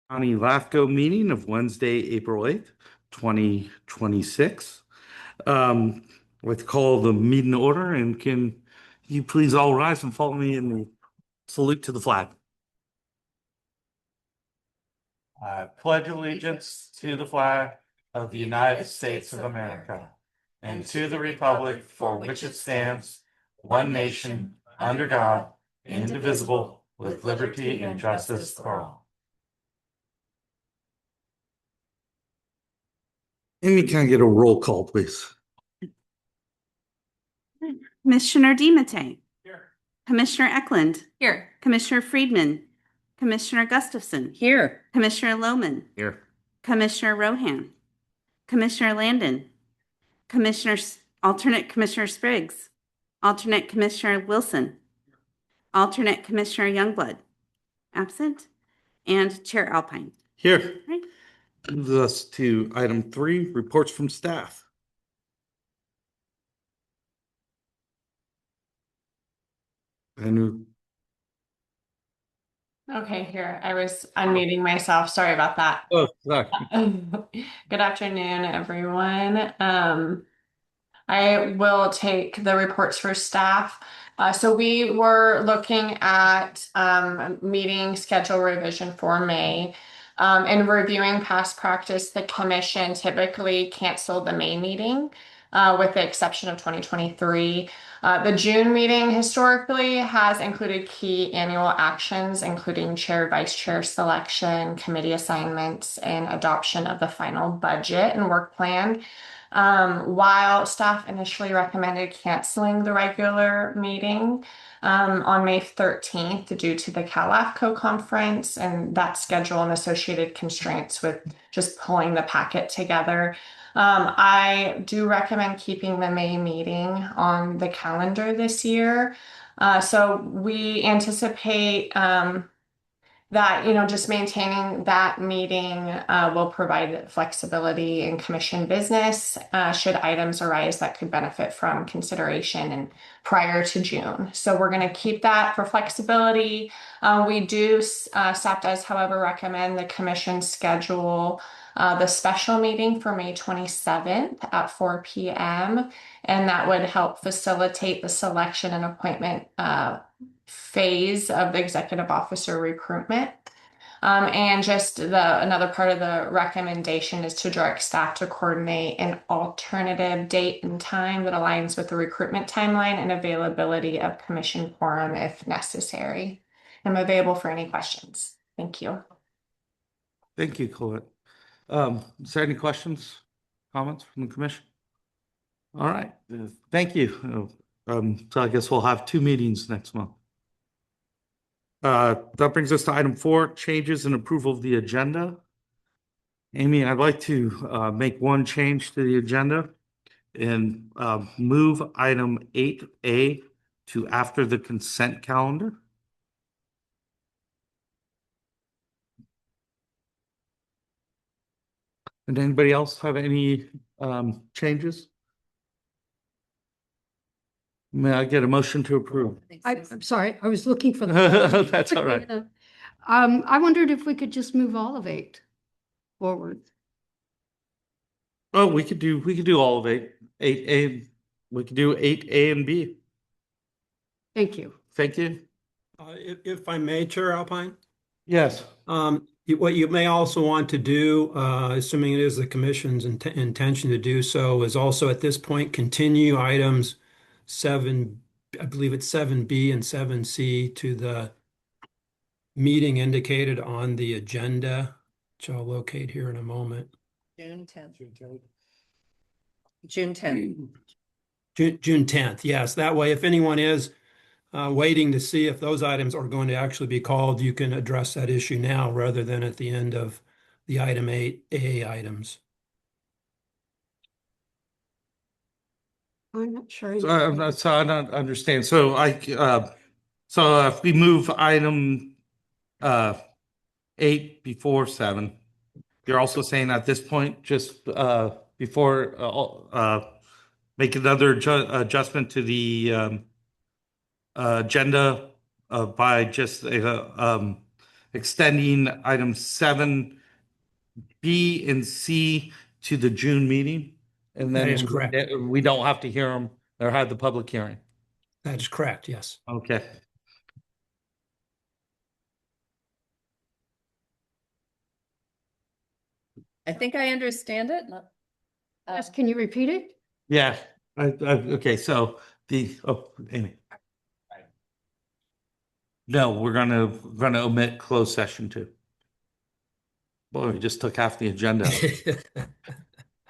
County LAFCO meeting of Wednesday, April 8th, 2026. Let's call the meeting to order, and can you please all rise and follow me in the salute to the flag? I pledge allegiance to the flag of the United States of America and to the republic for which it stands, one nation, under God, indivisible, with liberty and justice for all. Amy, can I get a roll call, please? Commissioner DiMattei. Here. Commissioner Eklund. Here. Commissioner Friedman. Commissioner Gustafson. Here. Commissioner Lohman. Here. Commissioner Rohan. Commissioner Landon. Alternate Commissioner Spriggs. Alternate Commissioner Wilson. Alternate Commissioner Youngblood. Absent. And Chair Alpine. Here. Right. Moves us to item 3, reports from staff. Okay, here. I was unmuting myself. Sorry about that. Oh, sorry. Good afternoon, everyone. I will take the reports for staff. So we were looking at meeting schedule revision for May. In reviewing past practice, the commission typically canceled the May meeting, with the exception of 2023. The June meeting historically has included key annual actions, including chair, vice chair selection, committee assignments, and adoption of the final budget and work plan. While staff initially recommended canceling the regular meeting on May 13th due to the LAFCO conference and that schedule and associated constraints with just pulling the packet together, I do recommend keeping the May meeting on the calendar this year. So we anticipate that, just maintaining that meeting will provide flexibility in commission business should items arise that could benefit from consideration and prior to June. So we're going to keep that for flexibility. We do, staff does, however, recommend the commission schedule the special meeting for May 27th at 4 p.m. And that would help facilitate the selection and appointment phase of the executive officer recruitment. And just another part of the recommendation is to direct staff to coordinate an alternative date and time that aligns with the recruitment timeline and availability of commission quorum if necessary. I'm available for any questions. Thank you. Thank you, Colette. Is there any questions, comments from the commission? All right, thank you. So I guess we'll have 2 meetings next month. That brings us to item 4, changes and approval of the agenda. Amy, I'd like to make one change to the agenda and move item 8A to after the consent calendar. And anybody else have any changes? May I get a motion to approve? I'm sorry, I was looking for the. That's all right. I wondered if we could just move all of 8 forward. Oh, we could do all of 8A. We could do 8A and B. Thank you. Thank you. If I may, Chair Alpine, Yes. what you may also want to do, assuming it is the commission's intention to do so, is also at this point continue items 7, I believe it's 7B and 7C to the meeting indicated on the agenda, which I'll locate here in a moment. June 10th. June 10th. June 10th, yes. That way, if anyone is waiting to see if those items are going to actually be called, you can address that issue now rather than at the end of the item 8A items. I'm not sure. So I don't understand. So if we move item 8 before 7, you're also saying at this point, just before make another adjustment to the agenda by just extending items 7B and C to the June meeting. And then That is correct. we don't have to hear them or have the public hearing. That is correct, yes. Okay. I think I understand it. Yes, can you repeat it? Yeah. Okay. So Amy. No, we're gonna omit closed session too. Boy, we just took half the agenda.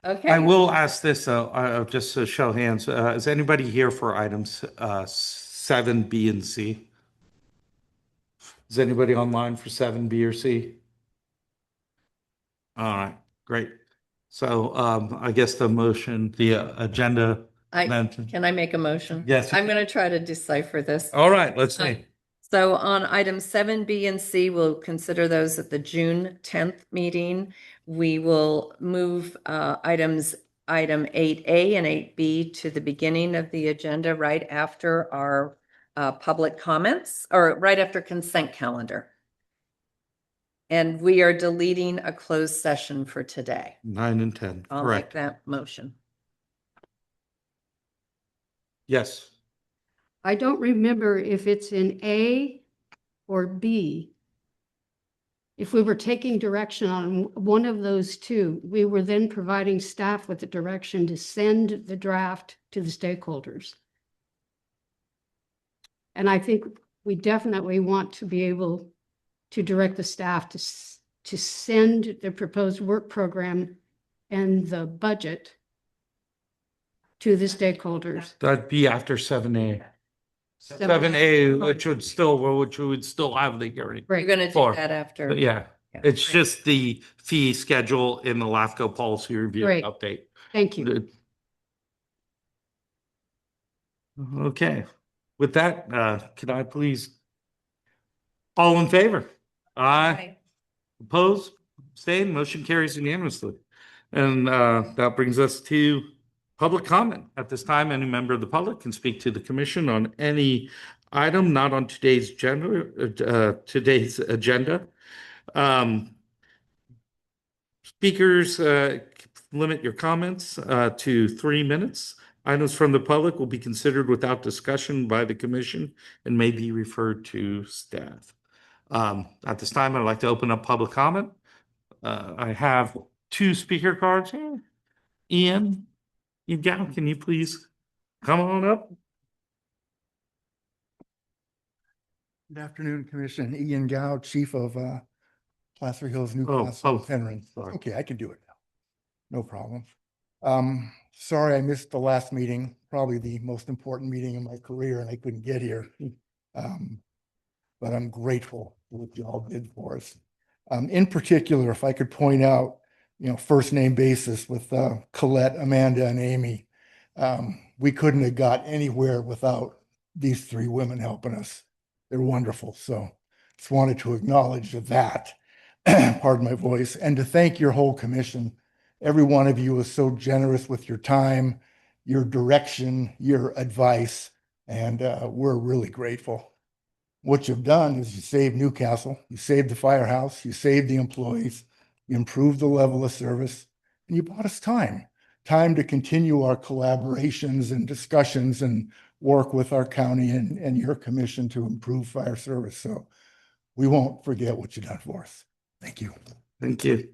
Okay. I will ask this though, just to show hands. Is anybody here for items 7B and C? Is anybody online for 7B or C? All right, great. So I guess the agenda. Can I make a motion? Yes. I'm going to try to decipher this. All right, let's see. So on items 7B and C, we'll consider those at the June 10th meeting. We will move item 8A and 8B to the beginning of the agenda right after our public comments, or right after consent calendar. And we are deleting a closed session for today. 9 and 10, I'll make correct. that motion. Yes. I don't remember if it's in A or B. If we were taking direction on one of those two, we were then providing staff with the direction to send the draft to the stakeholders. And I think we definitely want to be able to direct the staff to send the proposed work program and the budget to the stakeholders. That'd be after 7A. 7A, which would still have the hearing. You're going to do Four. that after. But yeah, Yeah. it's just the fee schedule in the LAFCO policy review Great. update. Thank you. Okay, with that, can I please? All in favor? Aye. Opposed? Abstained? Motion carries unanimously. And that brings us to public comment. At this time, any member of the public can speak to the commission on any item not on today's agenda. Speakers, limit your comments to 3 minutes. Items from the public will be considered without discussion by the commission and may be referred to staff. At this time, I'd like to open up public comment. I have 2 speaker cards here. Ian, can you please come on up? Good afternoon, Commission. Ian Gow, Chief of Placer Hills, Newcastle, Penryn. sorry. Okay, I can do it now. No problem. Sorry I missed the last meeting, probably the most important meeting in my career, and I couldn't get here. But I'm grateful for what you all did for us. In particular, if I could point out, first name basis with Colette, Amanda, and Amy. We couldn't have got anywhere without these 3 women helping us. They're wonderful. So just wanted to acknowledge that, pardon my voice, and to thank your whole commission. Every one of you is so generous with your time, your direction, your advice, and we're really grateful. What you've done is you saved Newcastle, you saved the firehouse, you saved the employees, you improved the level of service, and you bought us time to continue our collaborations and discussions and work with our county and your commission to improve fire service. So we won't forget what you've done for us. Thank you. Thank you.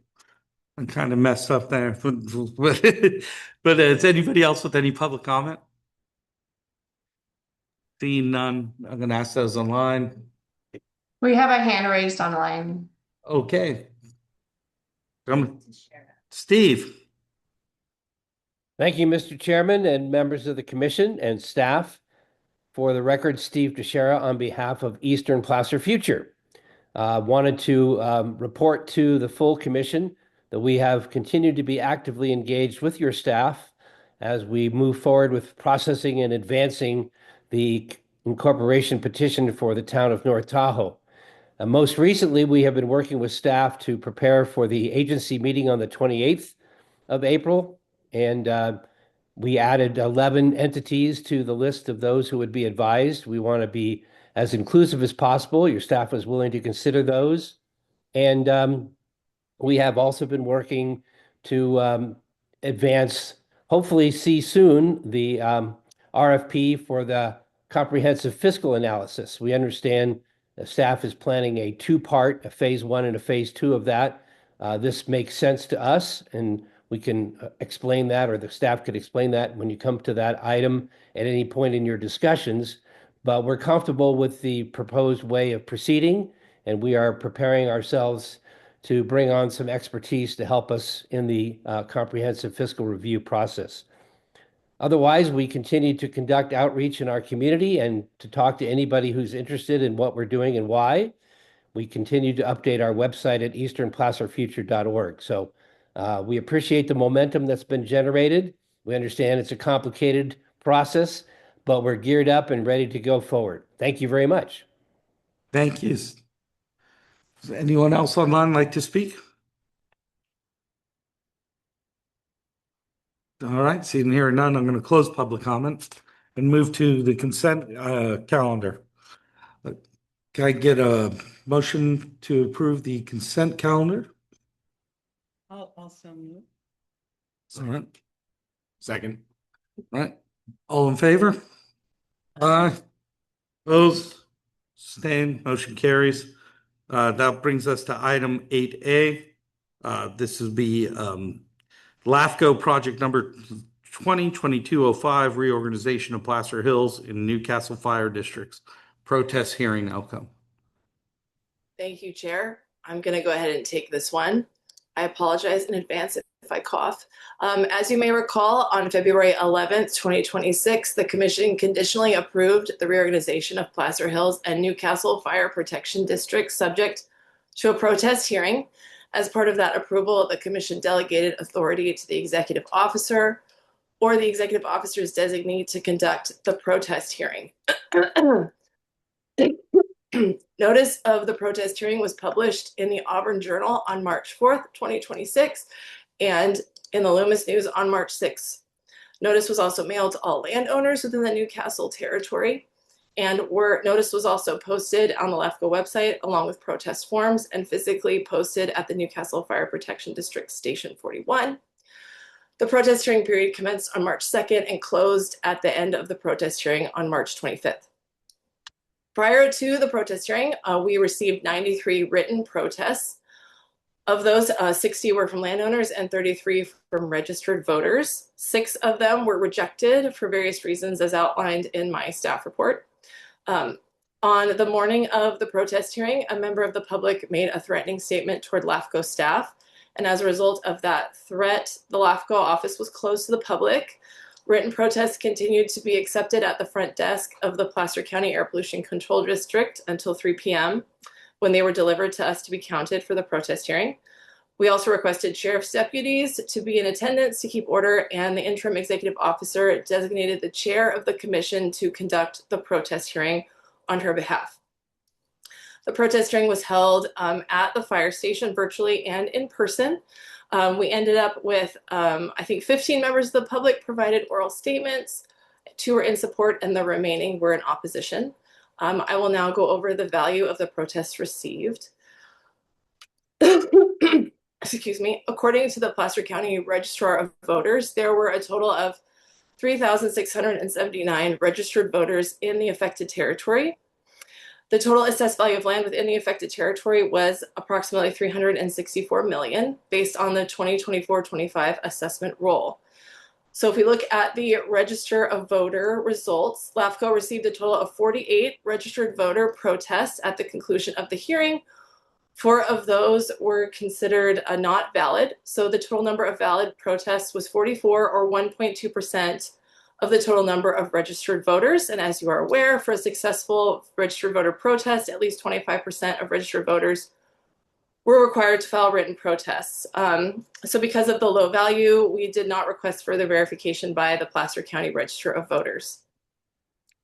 I kind of messed up there, but is anybody else with any public comment? Seeing none, I'm going to ask those online. We have a hand raised online. Okay. Steve. Thank you, Mr. Chairman and members of the commission and staff. For the record, Steve Teixeira on behalf of Eastern Placer Future. Wanted to report to the full commission that we have continued to be actively engaged with your staff as we move forward with processing and advancing the incorporation petition for the town of North Tahoe. Most recently, we have been working with staff to prepare for the agency meeting on the 28th of April, and we added 11 entities to the list of those who would be advised. We want to be as inclusive as possible. Your staff was willing to consider those. And we have also been working to advance, hopefully see soon, the RFP for the comprehensive fiscal analysis. We understand the staff is planning a two-part, a phase 1 and a phase 2 of that. This makes sense to us, and we can explain that, or the staff could explain that when you come to that item at any point in your discussions. But we're comfortable with the proposed way of proceeding, and we are preparing ourselves to bring on some expertise to help us in the comprehensive fiscal review process. Otherwise, we continue to conduct outreach in our community and to talk to anybody who's interested in what we're doing and why. We continue to update our website at easternplacerfuture.org. So we appreciate the momentum that's been generated. We understand it's a complicated process, but we're geared up and ready to go forward. Thank you very much. Thank you. Does anyone else online like to speak? All right, seeing here none, I'm going to close public comment and move to the consent calendar. Can I get a motion to approve the consent calendar? I'll also move. All right. Second. All right. All in favor? Aye. Opposed? Abstained? Motion carries. That brings us to item 8A. This is the LAFCO project number 2022-05, reorganization of Placer Hills in Newcastle Fire Districts. Protest hearing outcome. Thank you, Chair. I'm going to go ahead and take this one. I apologize in advance if I cough. As you may recall, on February 11th, 2026, the Commission conditionally approved the reorganization of Placer Hills and Newcastle Fire Protection District subject to a protest hearing. As part of that approval, the Commission delegated authority to the executive officer or the executive officer's designee to conduct the protest hearing. Notice of the protest hearing was published in the Auburn Journal on March 4th, 2026, and in the Loomis News on March 6th. Notice was also mailed to all landowners within the Newcastle territory, and notice was also posted on the LAFCO website along with protest forms and physically posted at the Newcastle Fire Protection District Station 41. The protest hearing period commenced on March 2nd and closed at the end of the protest hearing on March 25th. Prior to the protest hearing, we received 93 written protests. Of those, 60 were from landowners and 33 from registered voters. 6 of them were rejected for various reasons as outlined in my staff report. On the morning of the protest hearing, a member of the public made a threatening statement toward LAFCO staff. And as a result of that threat, the LAFCO office was closed to the public. Written protests continued to be accepted at the front desk of the Placer County Air Pollution Control District until 3 p.m. when they were delivered to us to be counted for the protest hearing. We also requested sheriff's deputies to be in attendance to keep order, and the interim executive officer designated the chair of the commission to conduct the protest hearing on her behalf. The protest hearing was held at the fire station virtually and in person. We ended up with, I think, 15 members of the public provided oral statements. 2 were in support and the remaining were in opposition. I will now go over the value of the protests received. Excuse me. According to the Placer County Registrar of Voters, there were a total of 3,679 registered voters in the affected territory. The total assessed value of land within the affected territory was approximately $364 million based on the 2024-25 assessment roll. So if we look at the Register of Voter results, LAFCO received a total of 48 registered voter protests at the conclusion of the hearing. 4 of those were considered not valid. So the total number of valid protests was 44, or 1.2% of the total number of registered voters. And as you are aware, for a successful registered voter protest, at least 25% of registered voters were required to file written protests. So because of the low value, we did not request further verification by the Placer County Register of Voters.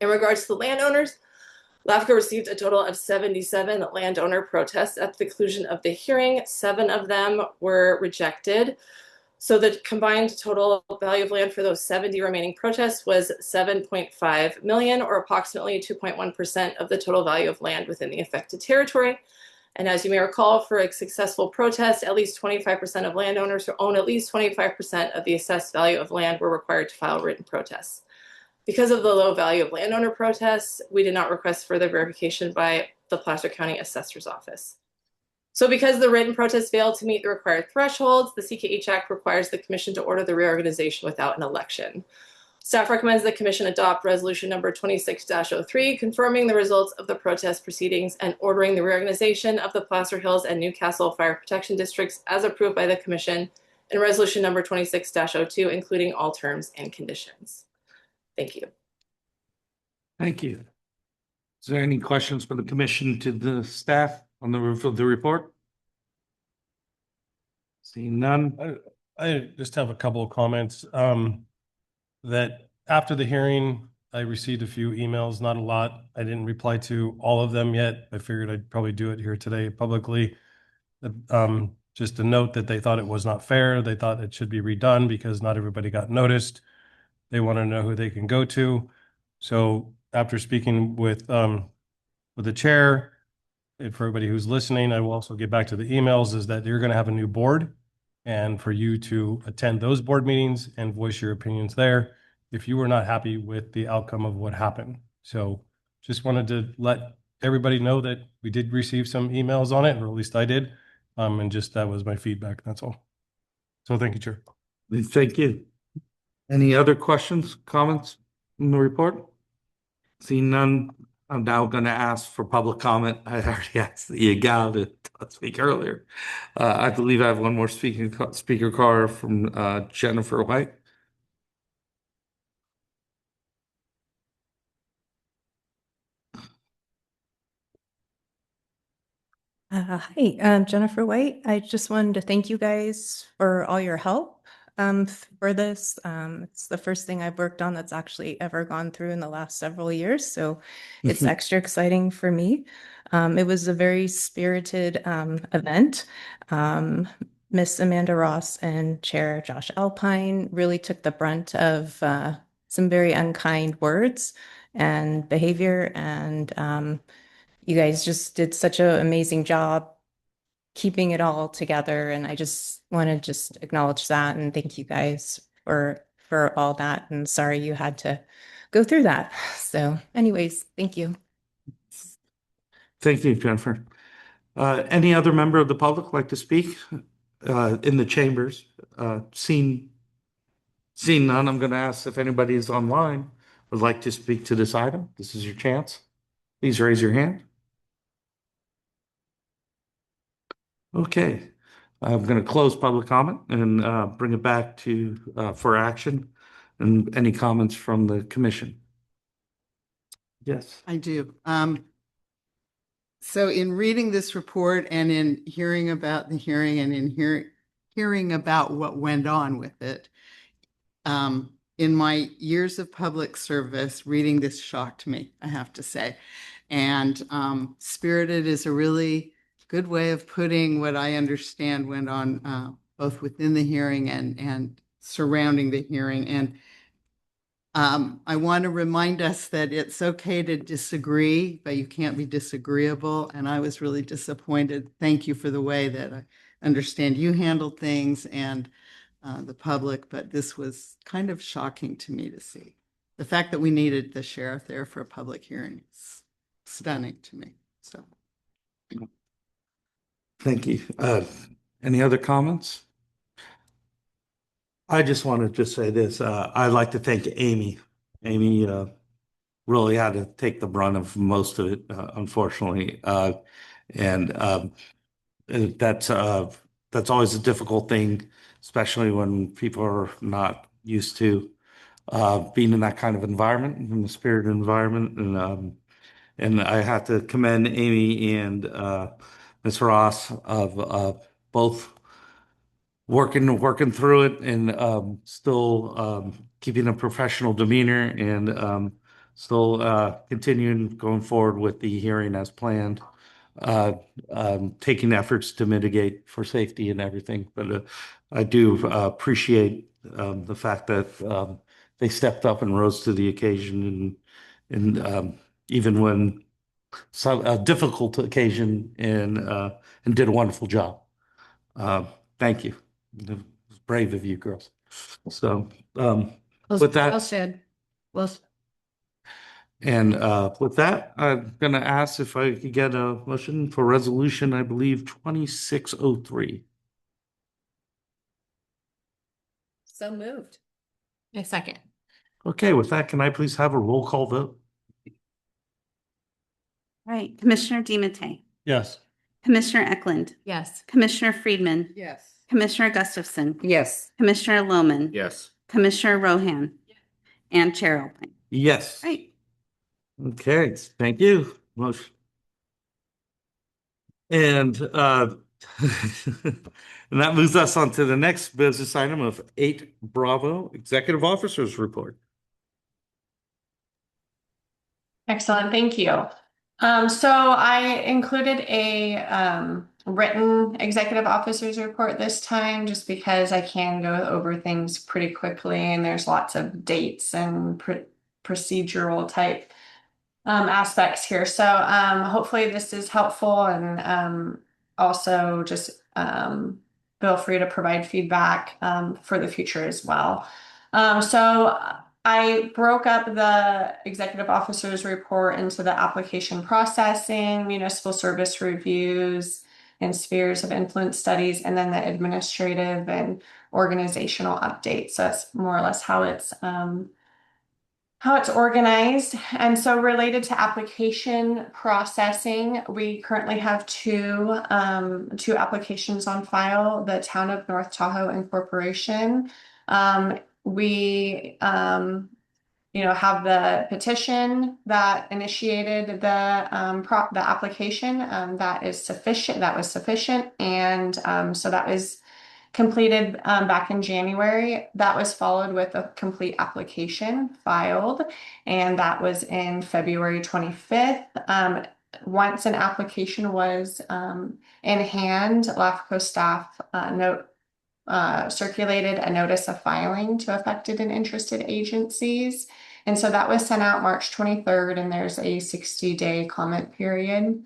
In regards to the landowners, LAFCO received a total of 77 landowner protests at the conclusion of the hearing. 7 of them were rejected. So the combined total value of land for those 70 remaining protests was 7.5 million, or approximately 2.1% of the total value of land within the affected territory. And as you may recall, for a successful protest, at least 25% of landowners who own at least 25% of the assessed value of land were required to file written protests. Because of the low value of landowner protests, we did not request further verification by the Placer County Assessor's Office. So because the written protests failed to meet the required thresholds, the CKH Act requires the Commission to order the reorganization without an election. Staff recommends the Commission adopt Resolution number 26-03, confirming the results of the protest proceedings and ordering the reorganization of the Placer Hills and Newcastle Fire Protection Districts as approved by the Commission, and Resolution number 26-02, including all terms and conditions. Thank you. Thank you. Is there any questions for the commission to the staff on the roof of the report? Seeing none. I just have a couple of comments. That after the hearing, I received a few emails, not a lot. I didn't reply to all of them yet. I figured I'd probably do it here today publicly. Just a note that they thought it was not fair. They thought it should be redone because not everybody got noticed. They want to know who they can go to. So after speaking with the chair, and for everybody who's listening, I will also get back to the emails, is that you're going to have a new board, and for you to attend those board meetings and voice your opinions there if you were not happy with the outcome of what happened. So just wanted to let everybody know that we did receive some emails on it, or at least I did. And just that was my feedback. That's all. So thank you, Chair. Thank you. Any other questions, comments in the report? Seeing none, I'm now going to ask for public comment. I already asked the gal to speak earlier. I believe I have one more speaker card from Jennifer White. Hi, I'm Jennifer White. I just wanted to thank you guys for all your help for this. It's the first thing I've worked on that's actually ever gone through in the last several years, so it's extra exciting for me. It was a very spirited event. Miss Amanda Ross and Chair Josh Alpine really took the brunt of some very unkind words and behavior, and you guys just did such an amazing job keeping it all together. And I just want to just acknowledge that and thank you guys for all that. And sorry you had to go through that. So anyways, thank you. Thank you, Jennifer. Any other member of the public like to speak in the chambers? Seeing none, I'm going to ask if anybody is online would like to speak to this item. This is your chance. Please raise your hand. Okay, I'm going to close public comment and bring it back to for action and any comments from the commission. Yes, I do. So in reading this report and in hearing about the hearing and in hearing about what went on with it, in my years of public service, reading this shocked me, I have to say. And spirited is a really good way of putting what I understand went on both within the hearing and surrounding the hearing. And I want to remind us that it's okay to disagree, but you can't be disagreeable. And I was really disappointed. Thank you for the way that I understand you handled things and the public, but this was kind of shocking to me to see. The fact that we needed the sheriff there for a public hearing is stunning to me. So. thank you. Any other comments? I just wanted to say this. I'd like to thank Amy. Amy really had to take the brunt of most of it, unfortunately. And that's always a difficult thing, especially when people are not used to being in that kind of environment, in the spirited environment. And I have to commend Amy and Ms. Ross of both working through it and still keeping a professional demeanor and still continuing going forward with the hearing as planned. taking efforts to mitigate for safety and everything. But I do appreciate the fact that they stepped up and rose to the occasion, and even when some a difficult occasion, and did a wonderful job. Thank you. It was brave of you girls. So with that, Well said. Well, and with that, I'm going to ask if I could get a motion for resolution, I believe 2603. So moved. A second. Okay, with that, can I please have a roll call vote? All right, Commissioner DiMattei, Yes. Commissioner Eklund, Yes. Commissioner Friedman, Yes. Commissioner Gustafson, Yes. Commissioner Loman, Yes. Commissioner Rohan, and Chair Alpine. Yes. Right. Okay, thank you. Motion. And and that moves us on to the next business item of 8 Bravo, Executive Officers Report. Excellent, thank you. So I included a written executive officers report this time, just because I can go over things pretty quickly, and there's lots of dates and procedural type aspects here. So hopefully this is helpful, and also just feel free to provide feedback for the future as well. So I broke up the executive officers report into the application processing, municipal service reviews, and spheres of influence studies, and then the administrative and organizational updates. So that's more or less how it's organized. And so related to application processing, we currently have two applications on file: the Town of North Tahoe Incorporation. We have the petition that initiated the application, that was sufficient, and so that was completed back in January. That was followed with a complete application filed, and that was in February 25th. Once an application was in hand, LAFCO staff circulated a notice of filing to affected and interested agencies. And so that was sent out March 23rd, and there's a 60-day comment period.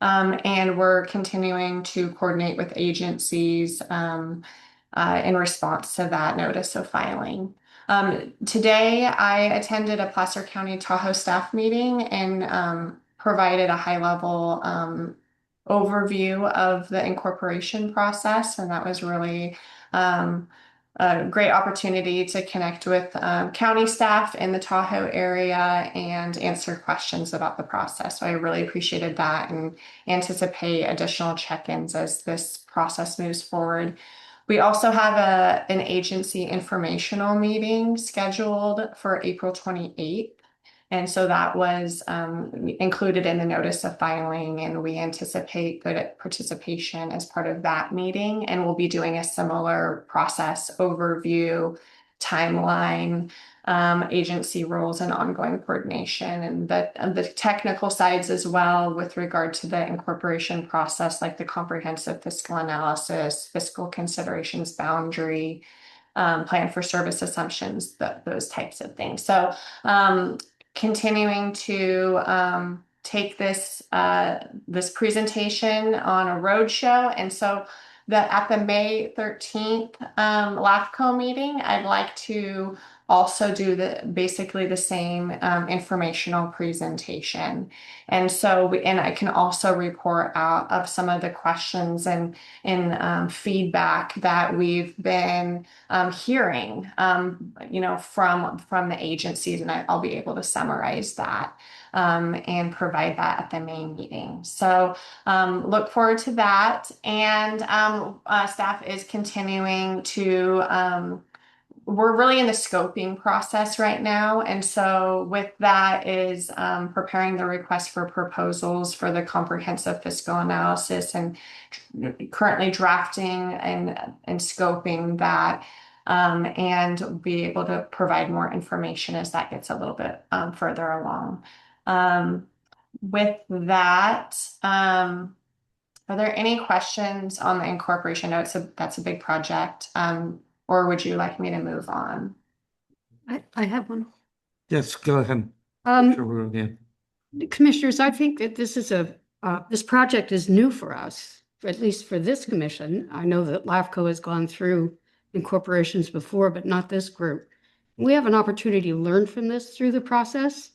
And we're continuing to coordinate with agencies in response to that notice of filing. Today, I attended a Placer County Tahoe staff meeting and provided a high-level overview of the incorporation process, and that was really a great opportunity to connect with county staff in the Tahoe area and answer questions about the process. So I really appreciated that and anticipate additional check-ins as this process moves forward. We also have an agency informational meeting scheduled for April 28th. And so that was included in the notice of filing, and we anticipate good participation as part of that meeting. And we'll be doing a similar process overview, timeline, agency roles, and ongoing coordination, and the technical sides as well with regard to the incorporation process, like the comprehensive fiscal analysis, fiscal considerations boundary, plan for service assumptions, those types of things. So continuing to take this presentation on a roadshow. And so at the May 13th LAFCO meeting, I'd like to also do basically the same informational presentation. And so and I can also report out of some of the questions and feedback that we've been hearing from the agencies, and I'll be able to summarize that and provide that at the May meeting. So look forward to that. And staff is continuing to we're really in the scoping process right now. And so with that is preparing the request for proposals for the comprehensive fiscal analysis, and currently drafting and scoping that, and be able to provide more information as that gets a little bit further along. with that, are there any questions on the incorporation? I know that's a big project. Or would you like me to move on? I have one. Yes, go ahead. Um, Sure, we're again. Commissioners, I think that this is this project is new for us, at least for this commission. I know that LAFCO has gone through incorporations before, but not this group. We have an opportunity to learn from this through the process.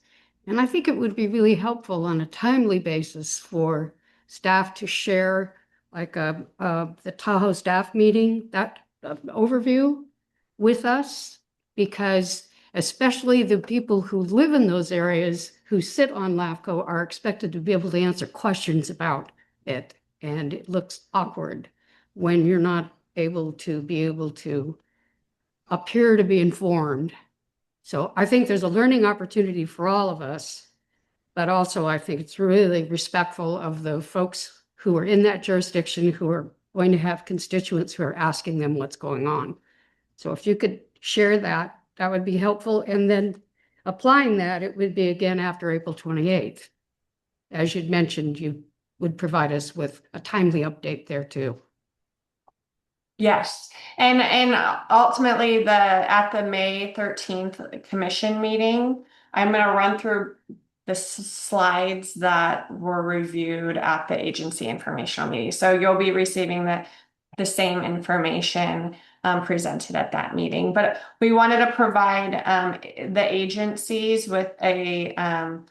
And I think it would be really helpful on a timely basis for staff to share like the Tahoe staff meeting, that overview with us, because especially the people who live in those areas who sit on LAFCO are expected to be able to answer questions about it. And it looks awkward when you're not able to appear to be informed. So I think there's a learning opportunity for all of us, but also I think it's really respectful of the folks who are in that jurisdiction, who are going to have constituents who are asking them what's going on. So if you could share that, that would be helpful. And then applying that, it would be again after April 28th. As you'd mentioned, you would provide us with a timely update there too. Yes, and ultimately at the May 13th commission meeting, I'm going to run through the slides that were reviewed at the agency informational meeting. So you'll be receiving the same information presented at that meeting. But we wanted to provide the agencies with an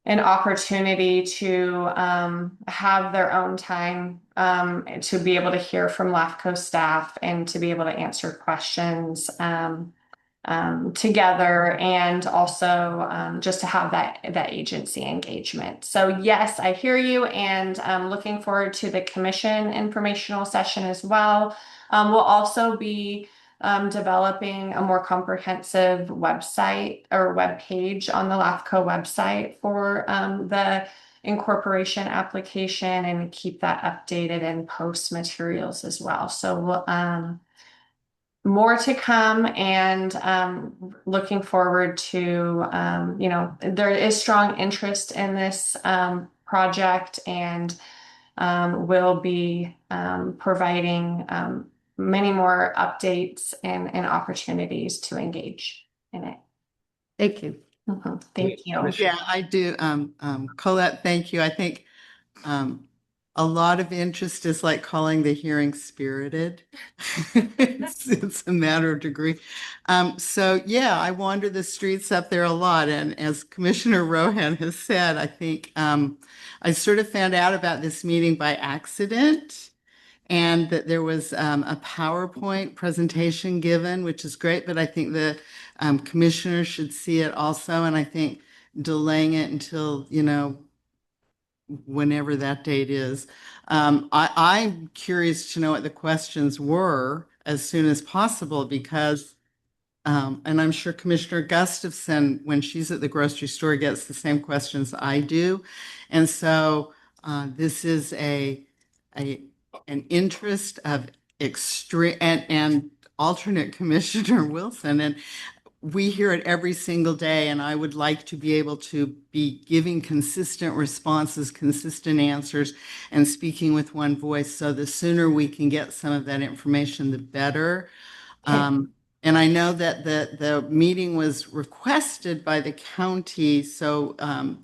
opportunity to have their own time to be able to hear from LAFCO staff and to be able to answer questions together, and also just to have that agency engagement. So yes, I hear you, and I'm looking forward to the commission informational session as well. We'll also be developing a more comprehensive website or web page on the LAFCO website for the incorporation application, and keep that updated and post materials as well. So more to come, and looking forward to, there is strong interest in this project, and we'll be providing many more updates and opportunities to engage in it. Thank you. Thank you. Yeah, I do. Colette, thank you. I think a lot of interest is like calling the hearing spirited. It's a matter of degree. So yeah, I wander the streets up there a lot. And as Commissioner Rohan has said, I think I sort of found out about this meeting by accident, and that there was a PowerPoint presentation given, which is great, but I think the commissioners should see it also. And I think delaying it until, whenever that date is. I'm curious to know what the questions were as soon as possible, because, and I'm sure Commissioner Gustafson, when she's at the grocery store, gets the same questions I do. And so this is an interest of extreme, and alternate Commissioner Wilson, and we hear it every single day, and I would like to be able to be giving consistent responses, consistent answers, and speaking with one voice. So the sooner we can get some of that information, the better. And I know that the meeting was requested by the county, so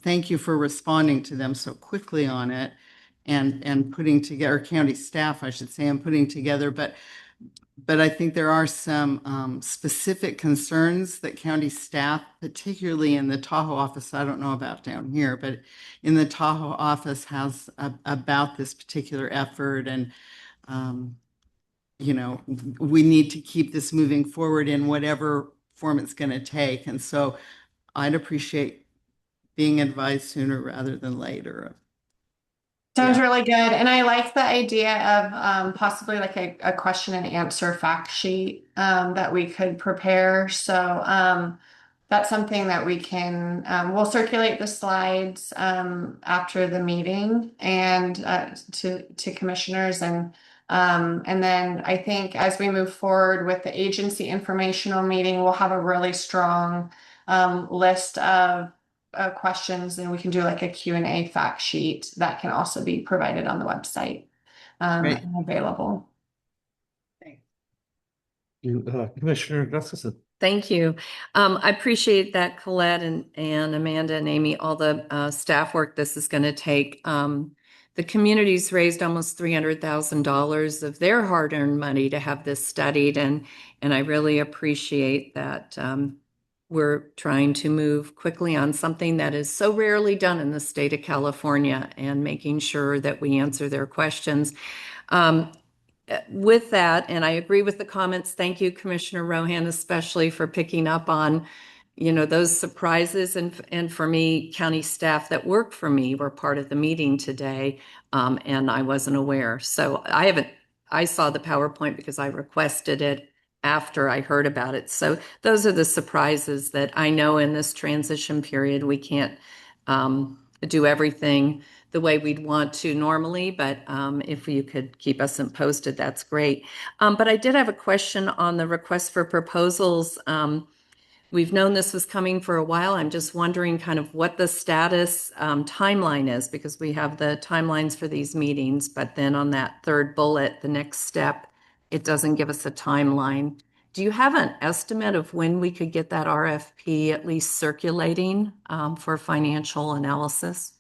thank you for responding to them so quickly on it, and putting together, county staff, I should say, and putting together, but I think there are some specific concerns that county staff, particularly in the Tahoe office, I don't know about down here, but in the Tahoe office, has about this particular effort. And, we need to keep this moving forward in whatever form it's going to take. And so I'd appreciate being advised sooner rather than later. Sounds really good. And I like the idea of possibly like a question and answer fact sheet that we could prepare. So that's something that we can, we'll circulate the slides after the meeting and to commissioners. And then I think as we move forward with the agency informational meeting, we'll have a really strong list of questions, then we can do like a Q&A fact sheet that can also be provided on the website Great. and available. Commissioner Gustafson. Thank you. I appreciate that, Colette and Amanda and Amy, all the staff work this is going to take. The community's raised almost $300,000 of their hard-earned money to have this studied, and I really appreciate that we're trying to move quickly on something that is so rarely done in the state of California and making sure that we answer their questions. With that, and I agree with the comments, thank you, Commissioner Rohan, especially for picking up on, those surprises. And for me, county staff that work for me were part of the meeting today, and I wasn't aware. So I saw the PowerPoint because I requested it after I heard about it. So those are the surprises that I know in this transition period. We can't do everything the way we'd want to normally, but if you could keep us posted, that's great. But I did have a question on the request for proposals. We've known this was coming for a while. I'm just wondering kind of what the status timeline is, because we have the timelines for these meetings, but then on that third bullet, the next step, it doesn't give us a timeline. Do you have an estimate of when we could get that RFP at least circulating for financial analysis?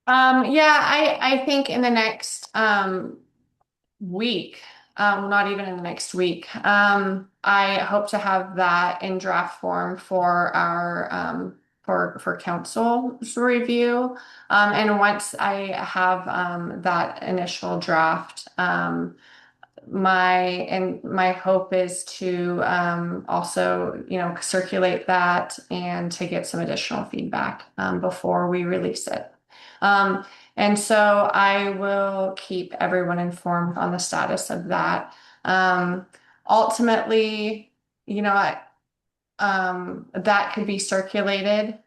Yeah, I think in the next week, not even in the next week, I hope to have that in draft form for our for council's review. And once I have that initial draft, my hope is to also circulate that and to get some additional feedback before we release it. And so I will keep everyone informed on the status of that. Ultimately, that could be circulated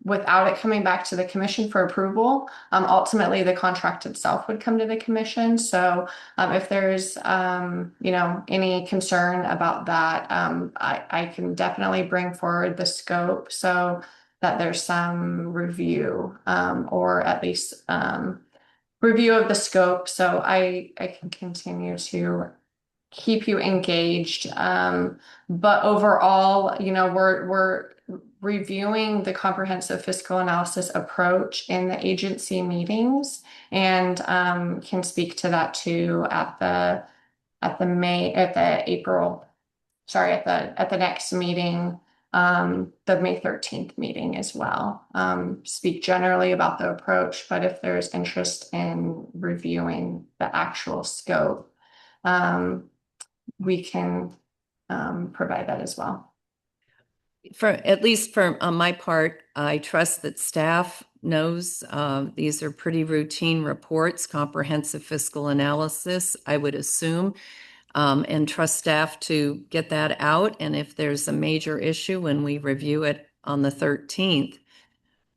without it coming back to the commission for approval. Ultimately, the contract itself would come to the commission. So if there's any concern about that, I can definitely bring forward the scope so that there's some review or at least review of the scope, so I can continue to keep you engaged. But overall, we're reviewing the comprehensive fiscal analysis approach in the agency meetings, and can speak to that too at the next meeting, the May 13th meeting as well. Speak generally about the approach, but if there's interest in reviewing the actual scope, we can provide that as well. At least on my part, I trust that staff knows these are pretty routine reports, comprehensive fiscal analysis, I would assume, and trust staff to get that out. And if there's a major issue when we review it on the 13th,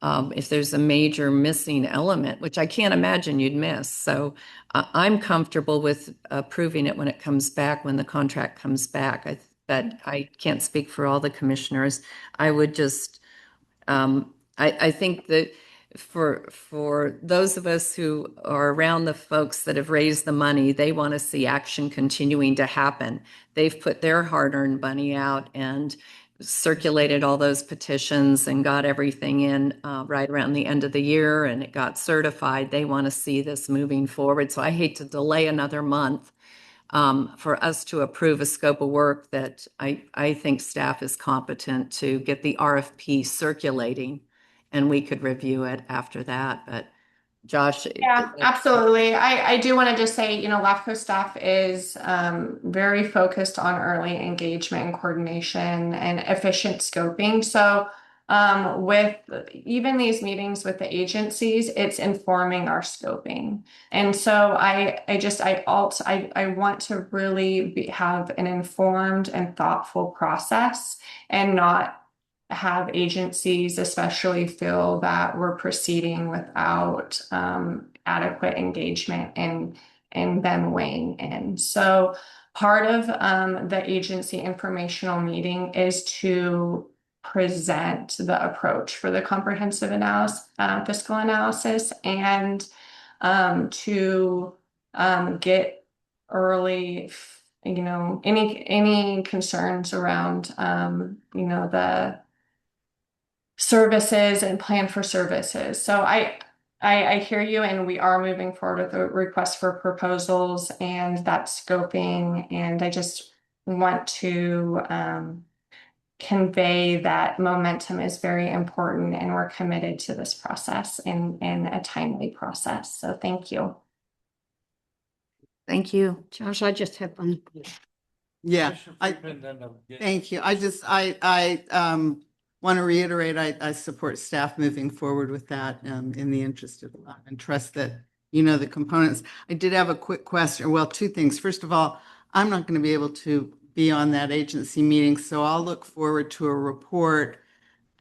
if there's a major missing element, which I can't imagine you'd miss. So I'm comfortable with approving it when it comes back, when the contract comes back. But I can't speak for all the commissioners. I would just, I think that for those of us who are around the folks that have raised the money, they want to see action continuing to happen. They've put their hard-earned money out and circulated all those petitions and got everything in right around the end of the year, and it got certified. They want to see this moving forward. So I hate to delay another month for us to approve a scope of work that I think staff is competent to get the RFP circulating, and we could review it after that. But Josh. Yeah, absolutely. I do want to just say, LAFCO staff is very focused on early engagement and coordination and efficient scoping. So with even these meetings with the agencies, it's informing our scoping. And so I want to really have an informed and thoughtful process, and not have agencies especially feel that we're proceeding without adequate engagement and them weighing in. So part of the agency informational meeting is to present the approach for the comprehensive analysis, fiscal analysis, and to get early, any concerns around, the services and plan for services. So I hear you, and we are moving forward with the request for proposals and that scoping. And I just want to convey that momentum is very important, and we're committed to this process and a timely process. So thank you. Thank you. Josh, I just have one. Yeah, thank you. I want to reiterate, I support staff moving forward with that in the interest of and trust that, the components. I did have a quick question. Well, two things. First of all, I'm not going to be able to be on that agency meeting, so I'll look forward to a report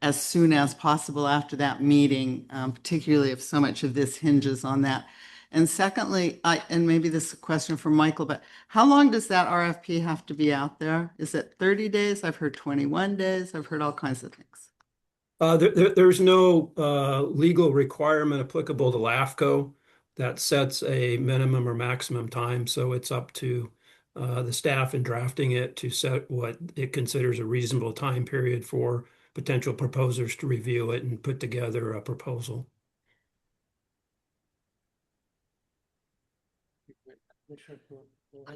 as soon as possible after that meeting, particularly if so much of this hinges on that. And secondly, and maybe this is a question for Michael, but how long does that RFP have to be out there? Is it 30 days? I've heard 21 days. I've heard all kinds of things. There's no legal requirement applicable to LAFCO that sets a minimum or maximum time. So it's up to the staff in drafting it to set what it considers a reasonable time period for potential proposers to review it and put together a proposal.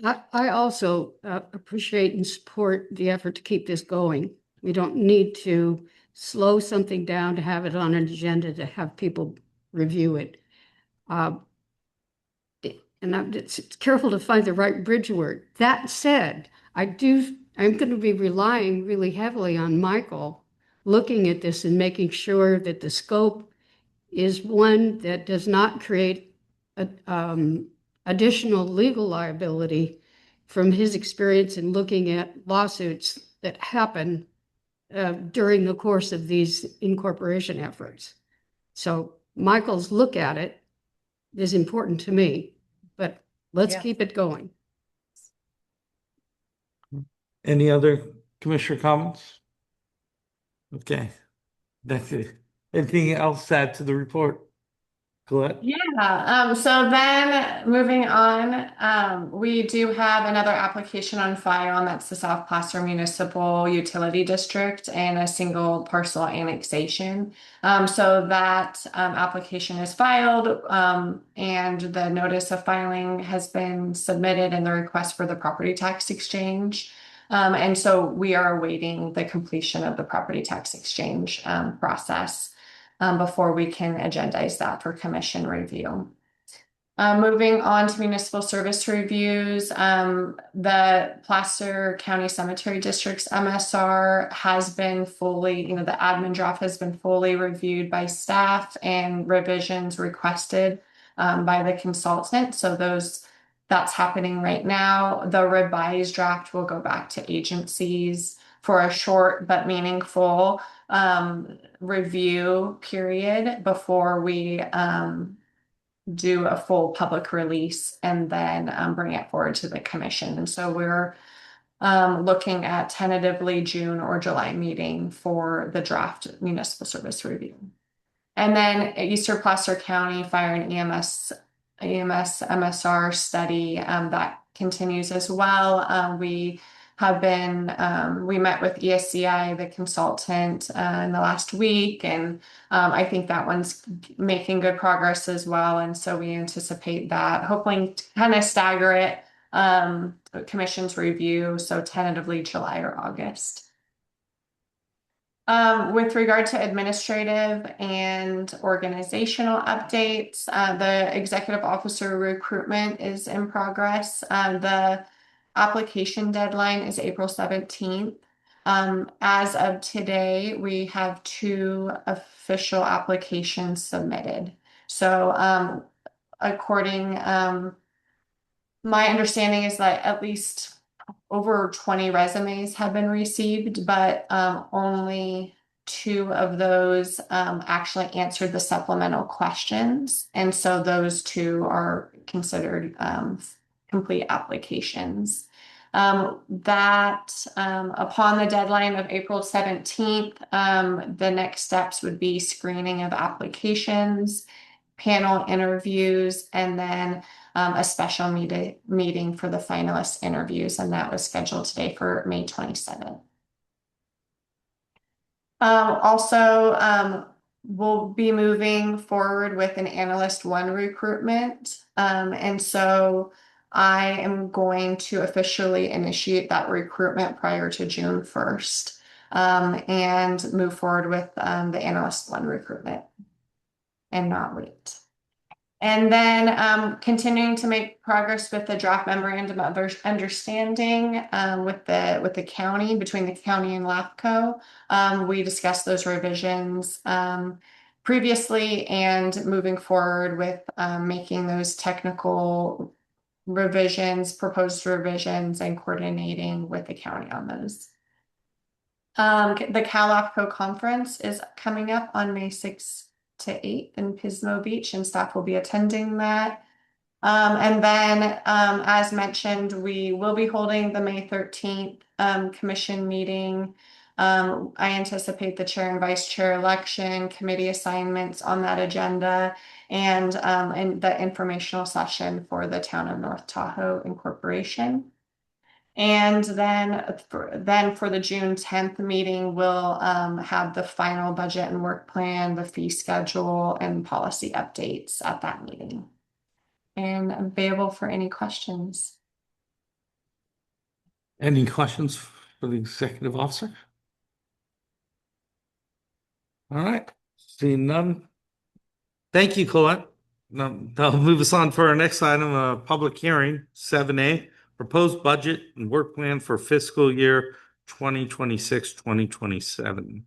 I also appreciate and support the effort to keep this going. We don't need to slow something down to have it on an agenda to have people review it. And it's careful to find the right bridge word. That said, I'm going to be relying really heavily on Michael looking at this and making sure that the scope is one that does not create additional legal liability from his experience in looking at lawsuits that happen during the course of these incorporation efforts. So Michael's look at it is important to me, but let's keep it going. Any other commissioner comments? Okay, that's it. Anything else to add to the report? Colette? Yeah, so then moving on, we do have another application on file, and that's the South Placer Municipal Utility District and a single parcel annexation. So that application is filed, and the notice of filing has been submitted and the request for the property tax exchange. And so we are awaiting the completion of the property tax exchange process before we can agendize that for commission review. Moving on to municipal service reviews, the Placer County Cemetery District's MSR has been fully, the admin draft has been fully reviewed by staff and revisions requested by the consultant. So that's happening right now. The revised draft will go back to agencies for a short but meaningful review period before we do a full public release and then bring it forward to the commission. And so we're looking at tentatively June or July meeting for the draft municipal service review. And then Eastern Placer County Fire and EMS MSR study that continues as well. We met with ESCI, the consultant, in the last week, and I think that one's making good progress as well. And so we anticipate that, hopefully to kind of stagger it, commission's review, so tentatively July or August. With regard to administrative and organizational updates, the executive officer recruitment is in progress. The application deadline is April 17th. As of today, we have 2 official applications submitted. So according, my understanding is that at least over 20 resumes have been received, but only 2 of those actually answered the supplemental questions. And so those 2 are considered complete applications. Upon the deadline of April 17th, the next steps would be screening of applications, panel interviews, and then a special meeting for the finalist interviews, and that was scheduled today for May 27th. We'll be moving forward with an analyst 1 recruitment. And so I am going to officially initiate that recruitment prior to June 1st, and move forward with the analyst 1 recruitment and not wait. And then continuing to make progress with the draft memorandum of understanding with the county, between the county and LAFCO. We discussed those revisions previously, and moving forward with making those technical revisions, proposed revisions, and coordinating with the county on those. The Cal-LAFCO conference is coming up on May 6th to 8th in Pismo Beach, and staff will be attending that. And then, as mentioned, we will be holding the May 13th commission meeting. I anticipate the chair and vice chair election, committee assignments on that agenda, and the informational session for the town of North Tahoe Incorporation. And then for the June 10th meeting, we'll have the final budget and work plan, the fee schedule, and policy updates at that meeting. And I'm available for any questions. Any questions for the executive officer? All right, seeing none. Thank you, Colette. Now, that'll move us on for our next item, a public hearing, 7A. Proposed budget and work plan for fiscal year 2026-2027.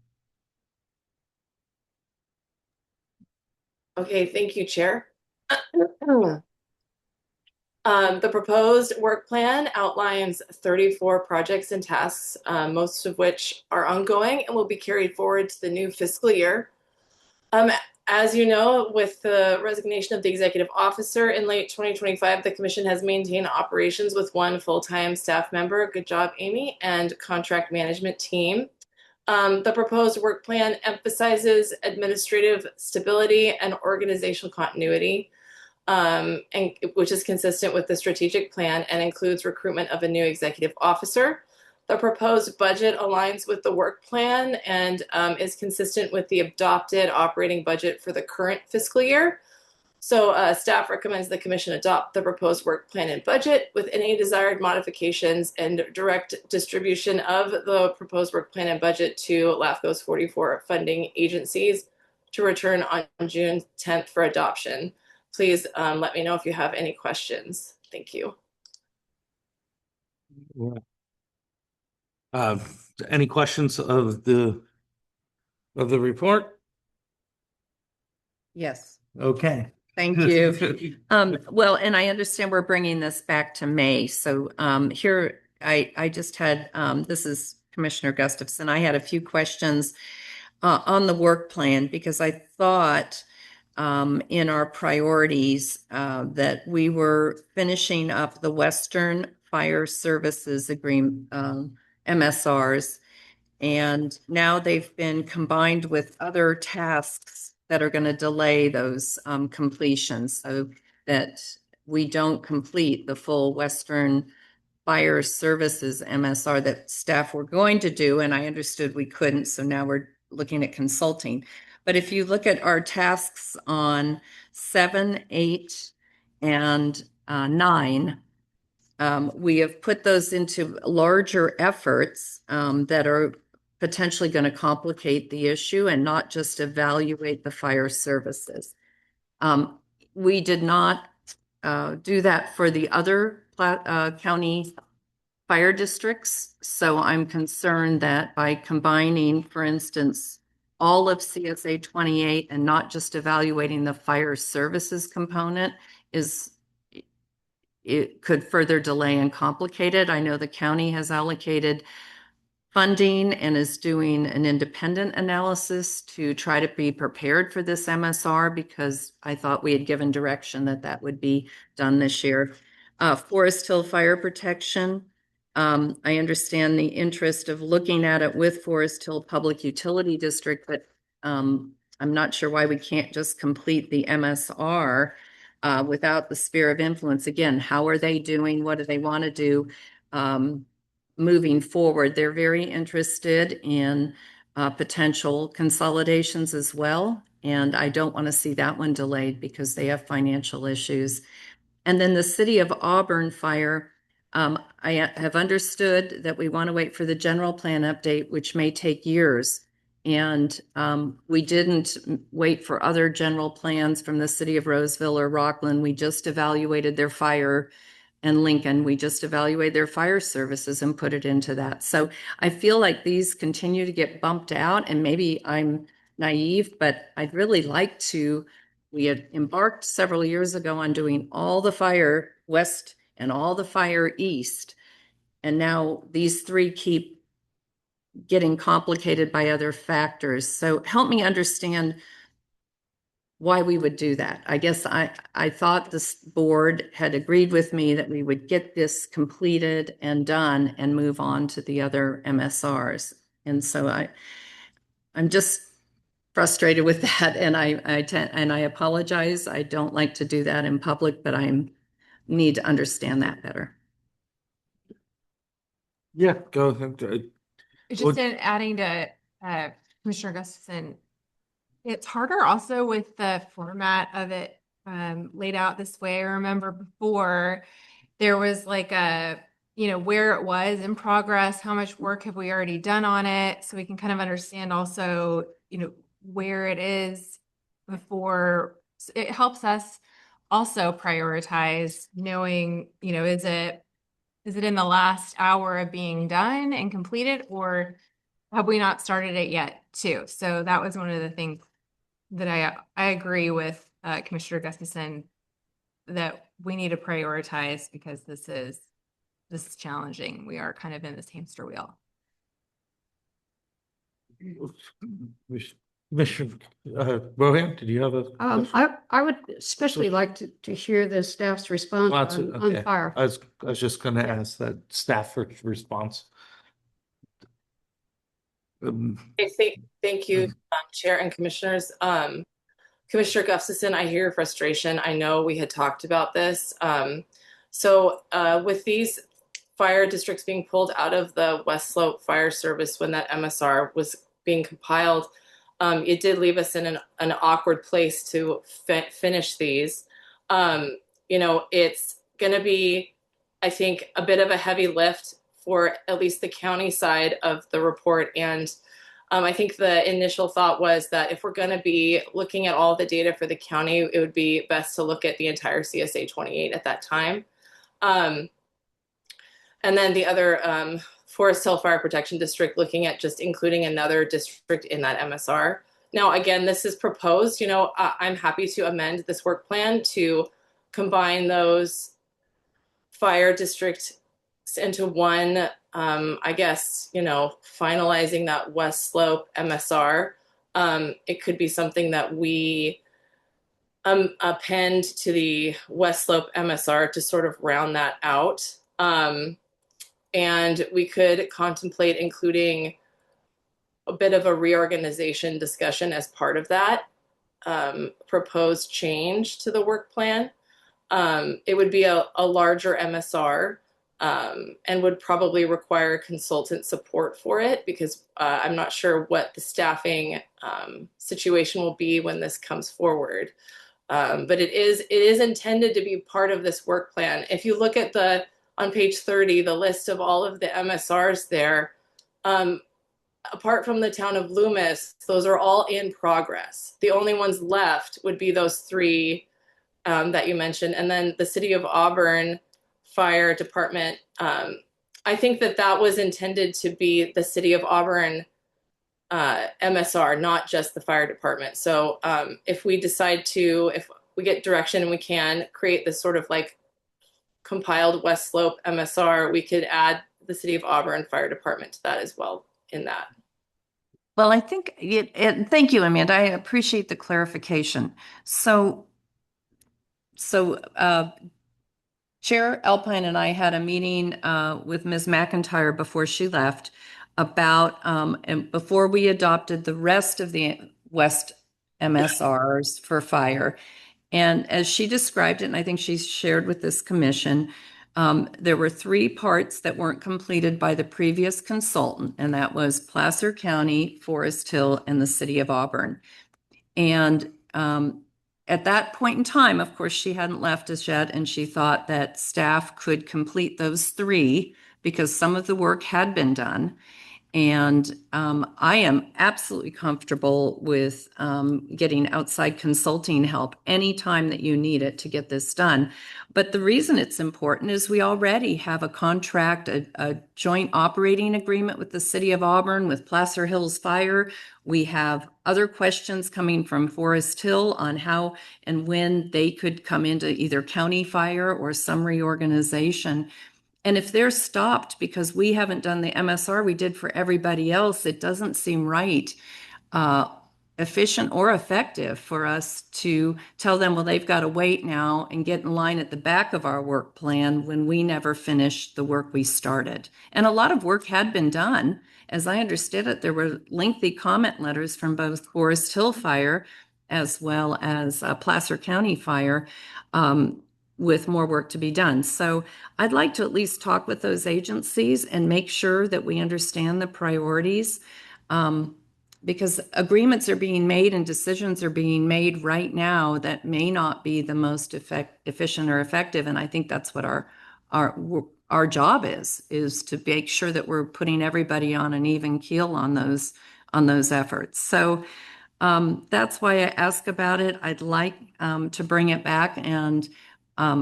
Okay, thank you, Chair. The proposed work plan outlines 34 projects and tasks, most of which are ongoing and will be carried forward to the new fiscal year. As you know, with the resignation of the executive officer in late 2025, the commission has maintained operations with 1 full-time staff member, good job, Amy, and contract management team. The proposed work plan emphasizes administrative stability and organizational continuity, and which is consistent with the strategic plan and includes recruitment of a new executive officer. The proposed budget aligns with the work plan and is consistent with the adopted operating budget for the current fiscal year. So staff recommends the commission adopt the proposed work plan and budget with any desired modifications and direct distribution of the proposed work plan and budget to LAFCO's 44 funding agencies to return on June 10th for adoption. Please let me know if you have any questions. Thank you. Any questions of the report? Yes. Okay. Thank you. Well, and I understand we're bringing this back to May. So here I just had, this is Commissioner Gustafson. I had a few questions on the work plan because I thought in our priorities that we were finishing up the Western Fire Services Agreement, MSRs, and now they've been combined with other tasks that are going to delay those completions so that we don't complete the full Western Fire Services MSR that staff were going to do, and I understood we couldn't, so now we're looking at consulting. But if you look at our tasks on 7, 8, and 9, we have put those into larger efforts that are potentially going to complicate the issue and not just evaluate the fire services. We did not do that for the other county fire districts. So I'm concerned that by combining, for instance, all of CSA 28 and not just evaluating the fire services component it could further delay and complicate it. I know the county has allocated funding and is doing an independent analysis to try to be prepared for this MSR because I thought we had given direction that that would be done this year. Forest Hill Fire Protection, I understand the interest of looking at it with Forest Hill Public Utility District, but I'm not sure why we can't just complete the MSR without the sphere of influence. Again, how are they doing? What do they want to do moving forward? They're very interested in potential consolidations as well. And I don't want to see that one delayed because they have financial issues. And then the City of Auburn fire, I have understood that we want to wait for the general plan update, which may take years. And we didn't wait for other general plans from the City of Roseville or Rockland. We just evaluated their fire, and Lincoln. We just evaluated their fire services and put it into that. So I feel like these continue to get bumped out, and maybe I'm naive, but I'd really like to. We had embarked several years ago on doing all the fire west and all the fire east. And now these three keep getting complicated by other factors. So help me understand why we would do that. I guess I thought this board had agreed with me that we would get this completed and done and move on to the other MSRs. And so I'm just frustrated with that, and I apologize. I don't like to do that in public, but I need to understand that better. Yeah, go ahead. Just in adding to Commissioner Gustafson, it's harder also with the format of it laid out this way. I remember before there was like a, where it was in progress, how much work have we already done on it, so we can kind of understand also, where it is before. It helps us also prioritize knowing, is it in the last hour of being done and completed, or have we not started it yet too? So that was one of the things that I agree with Commissioner Gustafson, that we need to prioritize because this is challenging. We are kind of in this hamster wheel. Commissioner Rohan, did you have a? I would especially like to hear the staff's response on fire. I was just going to ask that staff response. Thank you, Chair and Commissioners. Commissioner Gustafson, I hear your frustration. I know we had talked about this. So with these fire districts being pulled out of the West Slope Fire Service when that MSR was being compiled, it did leave us in an awkward place to finish these. It's going to be, I think, a bit of a heavy lift for at least the county side of the report. And I think the initial thought was that if we're going to be looking at all the data for the county, it would be best to look at the entire CSA 28 at that time. And then the other Forest Hill Fire Protection District, looking at just including another district in that MSR. Now, again, this is proposed. I'm happy to amend this work plan to combine those fire districts into one, I guess, finalizing that West Slope MSR. It could be something that we append to the West Slope MSR to sort of round that out. And we could contemplate including a bit of a reorganization discussion as part of that proposed change to the work plan. It would be a larger MSR and would probably require consultant support for it because I'm not sure what the staffing situation will be when this comes forward. But it is intended to be part of this work plan. If you look at on page 30, the list of all of the MSRs there, apart from the town of Loomis, those are all in progress. The only ones left would be those three that you mentioned. And then the City of Auburn Fire Department, I think that was intended to be the City of Auburn MSR, not just the fire department. So if we decide if we get direction and we can create this sort of like compiled West Slope MSR, we could add the City of Auburn Fire Department to that as well in that. Well, I think thank you, Amanda. I appreciate the clarification. So Chair Alpine and I had a meeting with Ms. McIntyre before she left about, and before we adopted the rest of the West MSRs for fire. And as she described it, and I think she's shared with this commission, there were 3 parts that weren't completed by the previous consultant, and that was Placer County, Forest Hill, and the city of Auburn. And at that point in time, of course, she hadn't left us yet, and she thought that staff could complete those 3 because some of the work had been done. And I am absolutely comfortable with getting outside consulting help anytime that you need it to get this done. But the reason it's important is we already have a contract, a joint operating agreement with the city of Auburn, with Placer Hills Fire. We have other questions coming from Forest Hill on how and when they could come into either county fire or some reorganization. And if they're stopped because we haven't done the MSR we did for everybody else, it doesn't seem right, efficient or effective for us to tell them, well, they've got to wait now and get in line at the back of our work plan when we never finished the work we started. And a lot of work had been done. As I understood it, there were lengthy comment letters from both Forest Hill Fire as well as Placer County Fire, with more work to be done. So I'd like to at least talk with those agencies and make sure that we understand the priorities, because agreements are being made and decisions are being made right now that may not be the most efficient or effective. And I think that's what our job is to make sure that we're putting everybody on an even keel on those efforts. So that's why I ask about it. I'd like to bring it back and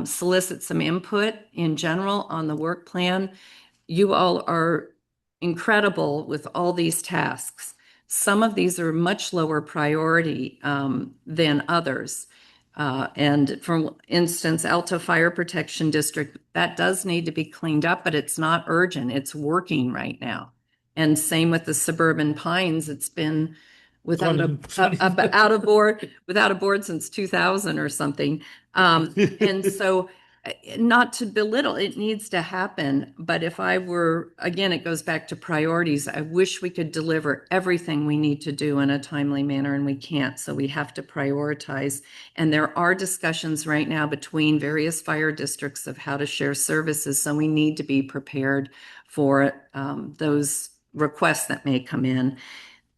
solicit some input in general on the work plan. You all are incredible with all these tasks. Some of these are much lower priority than others. And for instance, Alto Fire Protection District, that does need to be cleaned up, but it's not urgent. It's working right now. And same with the Suburban Pines. It's been without a board since 2000 or something. And so not to belittle, it needs to happen. But if I were, again, it goes back to priorities. I wish we could deliver everything we need to do in a timely manner, and we can't. So we have to prioritize. And there are discussions right now between various fire districts of how to share services. So we need to be prepared for those requests that may come in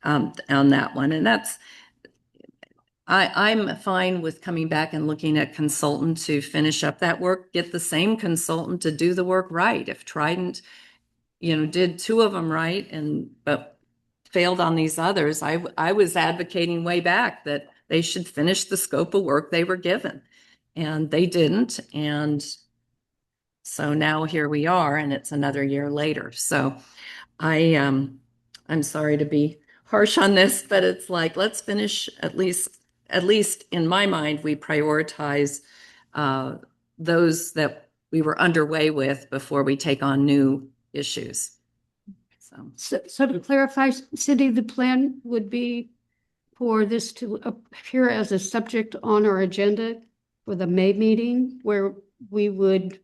on that one. And that's, I'm fine with coming back and looking at consultant to finish up that work, get the same consultant to do the work right. If Trident, did 2 of them right but failed on these others, I was advocating way back that they should finish the scope of work they were given, and they didn't. And so now here we are, and it's another year later. So I'm sorry to be harsh on this, but it's like, let's finish at least in my mind, we prioritize those that we were underway with before we take on new issues. So to clarify, Cindy, the plan would be for this to appear as a subject on our agenda for the May meeting, where we would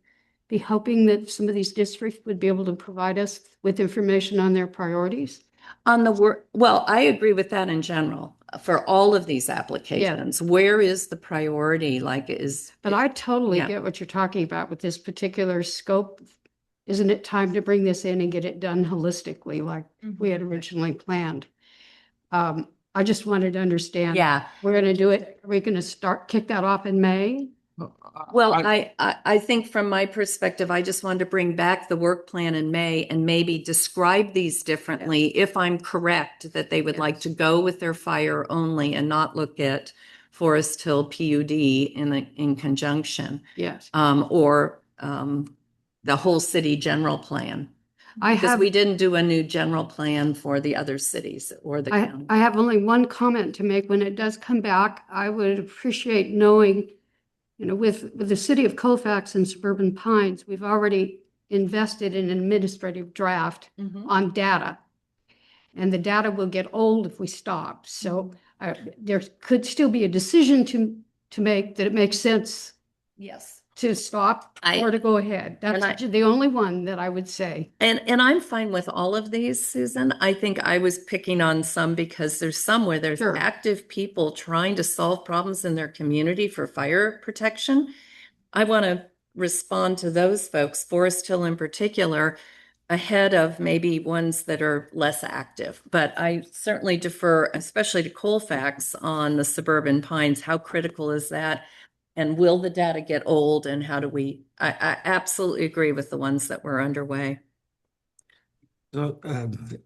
be hoping that some of these districts would be able to provide us with information on their priorities? Well, I agree with that in general for all of these applications. Yeah. Where is the priority? But I totally get what you're talking about with this particular scope. Isn't it time to bring this in and get it done holistically like we had originally planned? I just wanted to understand. Yeah. We're going to do it. Are we going to kick that off in May? Well, I think from my perspective, I just wanted to bring back the work plan in May and maybe describe these differently. If I'm correct that they would like to go with their fire only and not look at Forest Hill PUD in conjunction. Yes. Or the whole city general plan. Because we didn't do a new general plan for the other cities or the county. I have only one comment to make. When it does come back, I would appreciate knowing, with the city of Colfax and Suburban Pines, we've already invested in an administrative draft on data. And the data will get old if we stop. So there could still be a decision to make that it makes sense. Yes. to stop I- or to go ahead. and That's the only one that I would say. And I'm fine with all of these, Susan. I think I was picking on some because there's some where there's Sure. active people trying to solve problems in their community for fire protection. I want to respond to those folks, Forest Hill in particular, ahead of maybe ones that are less active. But I certainly defer, especially to Colfax on the suburban pines. How critical is that? And will the data get old? And how do I absolutely agree with the ones that were underway. So,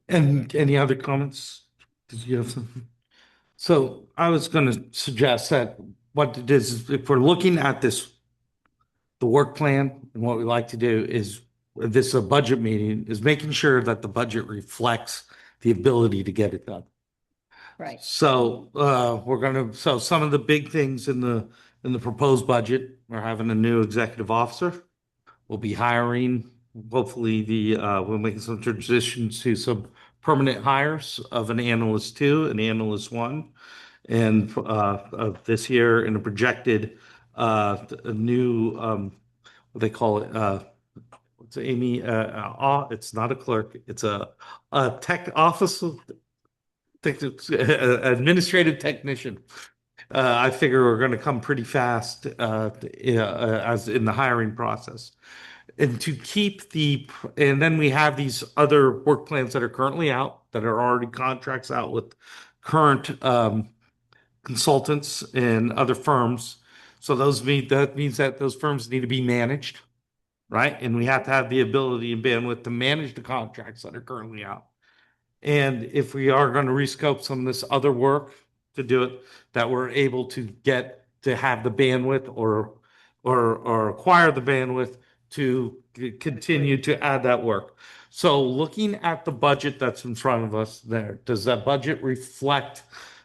and any other comments? Did you have something? So I was going to suggest that what it is, if we're looking at this, the work plan, and what we like to do is, this is a budget meeting, is making sure that the budget reflects the ability to get it done. Right. So so some of the big things in the proposed budget, we're having a new executive officer. We'll be hiring, hopefully we'll make some transitions to some permanent hires of an analyst 2, an analyst 1, and of this year, and a projected a new what they call it, what's Amy, it's not a clerk, it's a tech office, administrative technician. I figure we're going to come pretty fast as in the hiring process. And to keep and then we have these other work plans that are currently out, that are already contracts out with current consultants and other firms. So that means that those firms need to be managed, right? And we have to have the ability and bandwidth to manage the contracts that are currently out. And if we are going to rescope some of this other work to do it, that we're able to get to have the bandwidth or acquire the bandwidth to continue to add that work. So looking at the budget that's in front of us there, does that budget reflect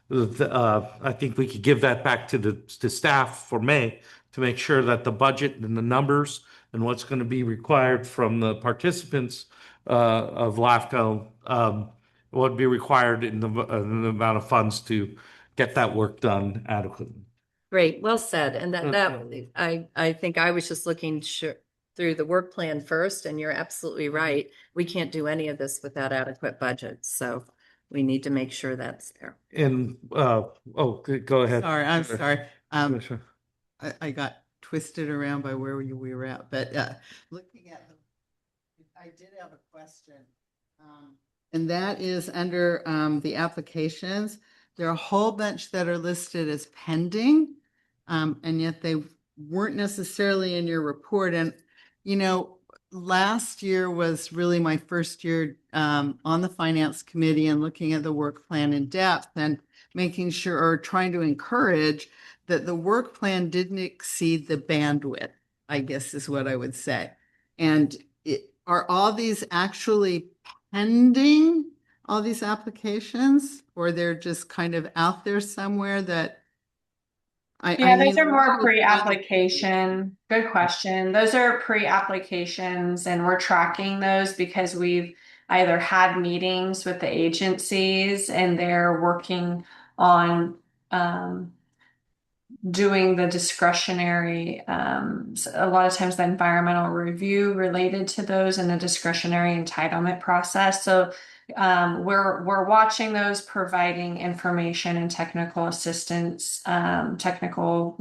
I think we could give that back to staff for May to make sure that the budget and the numbers and what's going to be required from the participants of LAFCO would be required in the amount of funds to get that work done adequately. Great, well said. And I think I was just looking through the work plan first, and you're absolutely right. We can't do any of this without adequate budgets, so we need to make sure that's there. And go ahead. Sorry, I'm sorry. Sure. I got twisted around by where we were at, but looking at I did have a question. And that is under the applications. There are a whole bunch that are listed as pending, and yet they weren't necessarily in your report. And, last year was really my first year on the finance committee and looking at the work plan in depth and making sure, or trying to encourage, that the work plan didn't exceed the bandwidth, I guess is what I would say. And are all these actually pending, all these applications, or they're just kind of out there somewhere that those are more pre-application. Good question. Those are pre-applications, and we're tracking those because we've either had meetings with the agencies and they're working on doing the discretionary, a lot of times the environmental review related to those and the discretionary entitlement process. So we're watching those, providing information and technical assistance, technical,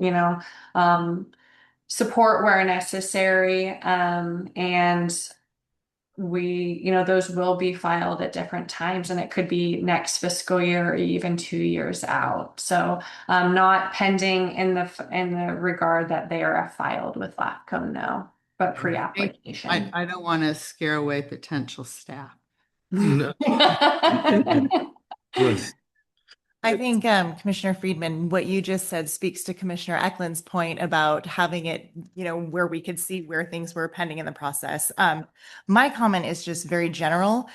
support where necessary. And those will be filed at different times, and it could be next fiscal year or even 2 years out. So not pending in the regard that they are filed with LAFCO, no, but pre-application. I don't want to scare away potential staff. No. Yes. I think Commissioner Friedman, what you just said speaks to Commissioner Eklund's point about having it, where we could see where things were pending in the process. My comment is just very general.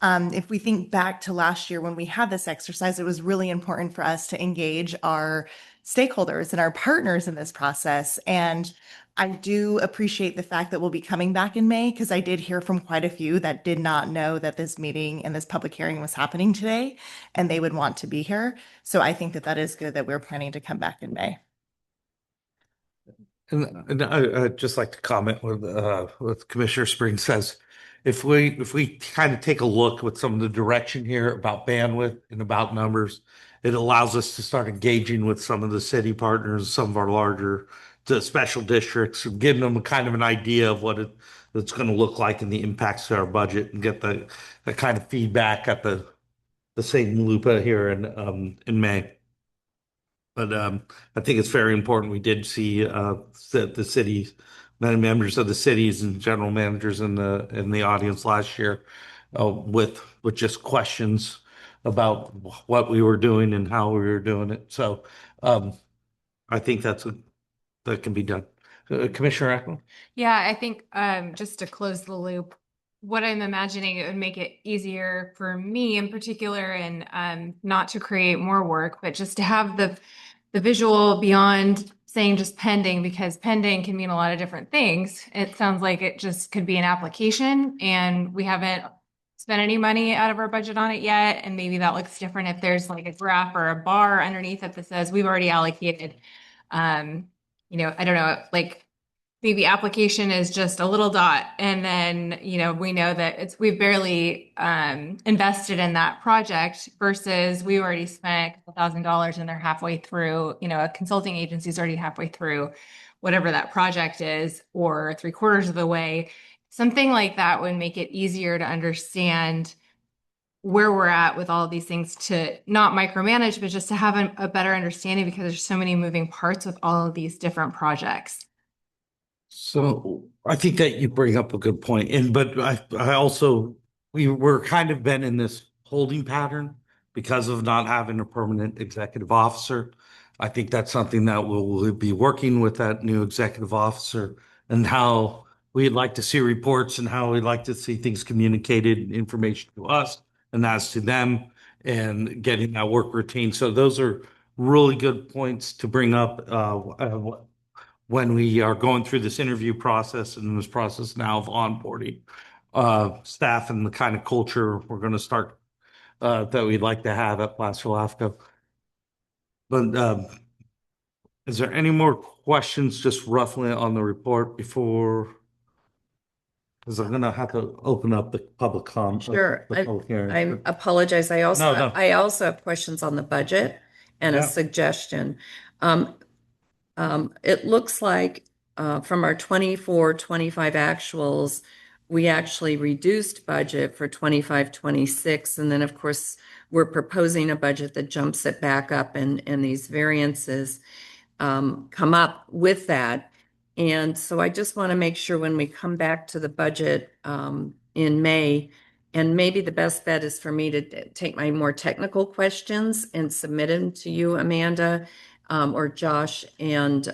If we think back to last year when we had this exercise, it was really important for us to engage our stakeholders and our partners in this process. And I do appreciate the fact that we'll be coming back in May, because I did hear from quite a few that did not know that this meeting and this public hearing was happening today, and they would want to be here. So I think that is good that we're planning to come back in May. And I'd just like to comment with what Commissioner Springs says. If we kind of take a look with some of the direction here about bandwidth and about numbers, it allows us to start engaging with some of the city partners, some of our larger special districts, giving them a kind of an idea of what it's going to look like and the impacts to our budget, and get the kind of feedback at the same loop here in May. But I think it's very important. We did see that the cities, many members of the cities and general managers in the audience last year with just questions about what we were doing and how we were doing it. So I think that can be done. Commissioner Ackland? Yeah, I think just to close the loop, what I'm imagining, it would make it easier for me in particular, and not to create more work, but just to have the visual beyond saying just pending, because pending can mean a lot of different things. It sounds like it just could be an application and we haven't spent any money out of our budget on it yet. And maybe that looks different if there's like a graph or a bar underneath it that says we've already allocated. I don't know, like maybe application is just a little dot, and then we know that we've barely invested in that project, versus we already spent a couple $1,000s and they're halfway through. A consulting agency is already halfway through whatever that project is, or 3/4 of the way. Something like that would make it easier to understand where we're at with all of these things, to not micromanage, but just to have a better understanding, because there's so many moving parts with all of these different projects. So I think that you bring up a good point. But I also, we're kind of been in this holding pattern because of not having a permanent executive officer. I think that's something that we'll be working with that new executive officer, and how we'd like to see reports and how we'd like to see things communicated, information to us and as to them, and getting that work routine. So those are really good points to bring up when we are going through this interview process and this process now of onboarding staff, and the kind of culture we're going to start that we'd like to have at Placer LAFCO. But is there any more questions just roughly on the report before? Because I'm going to have to open up the public comment. Sure. The public hearing. I apologize. I also No. I also have questions on the budget and a suggestion. It looks like from our 24-25 actuals, we actually reduced budget for 25-26. And then, of course, we're proposing a budget that jumps it back up, and these variances come up with that. And so I just want to make sure when we come back to the budget in May, and maybe the best bet is for me to take my more technical questions and submit them to you, Amanda, or Josh, and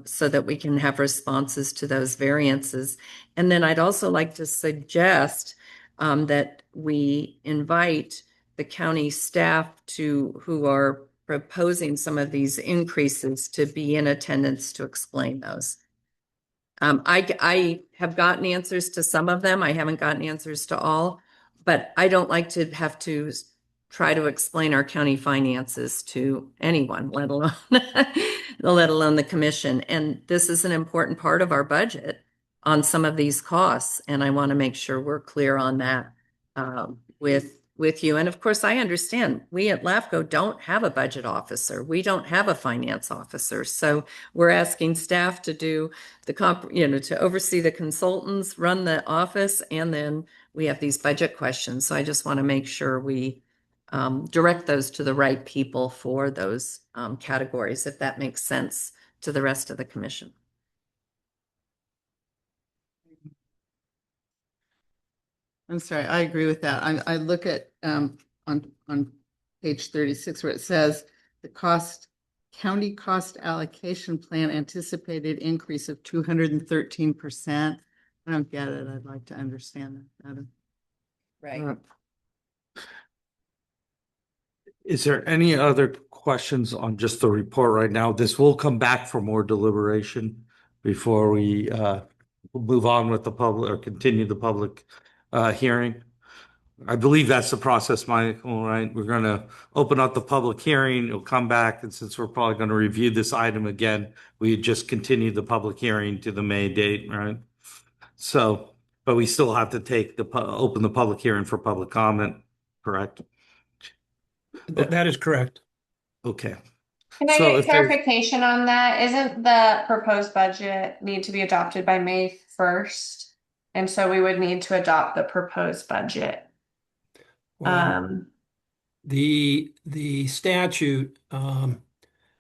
so that we can have responses to those variances. And then I'd also like to suggest that we invite the county staff who are proposing some of these increases to be in attendance to explain those. I have gotten answers to some of them. I haven't gotten answers to all, but I don't like to have to try to explain our county finances to anyone, let alone the commission. And this is an important part of our budget on some of these costs. And I want to make sure we're clear on that with you. And of course, I understand we at LAFCO don't have a budget officer. We don't have a finance officer. So we're asking staff to do to oversee the consultants, run the office, and then we have these budget questions. So I just want to make sure we direct those to the right people for those categories, if that makes sense to the rest of the commission. I'm sorry, I agree with that. I look at on page 36 where it says the county cost allocation plan anticipated increase of 213%. I don't get it. I'd like to understand that better. Right. Is there any other questions on just the report right now? This will come back for more deliberation before we move on with the public or continue the public hearing. I believe that's the process, Michael, right? We're going to open up the public hearing. It'll come back. And since we're probably going to review this item again, we just continue the public hearing to the May date, right? So, but we still have to open the public hearing for public comment, correct? That is correct. Okay. Can I So get if there's- clarification on that? Isn't the proposed budget need to be adopted by May 1st? And so we would need to adopt the proposed budget. Well, the statute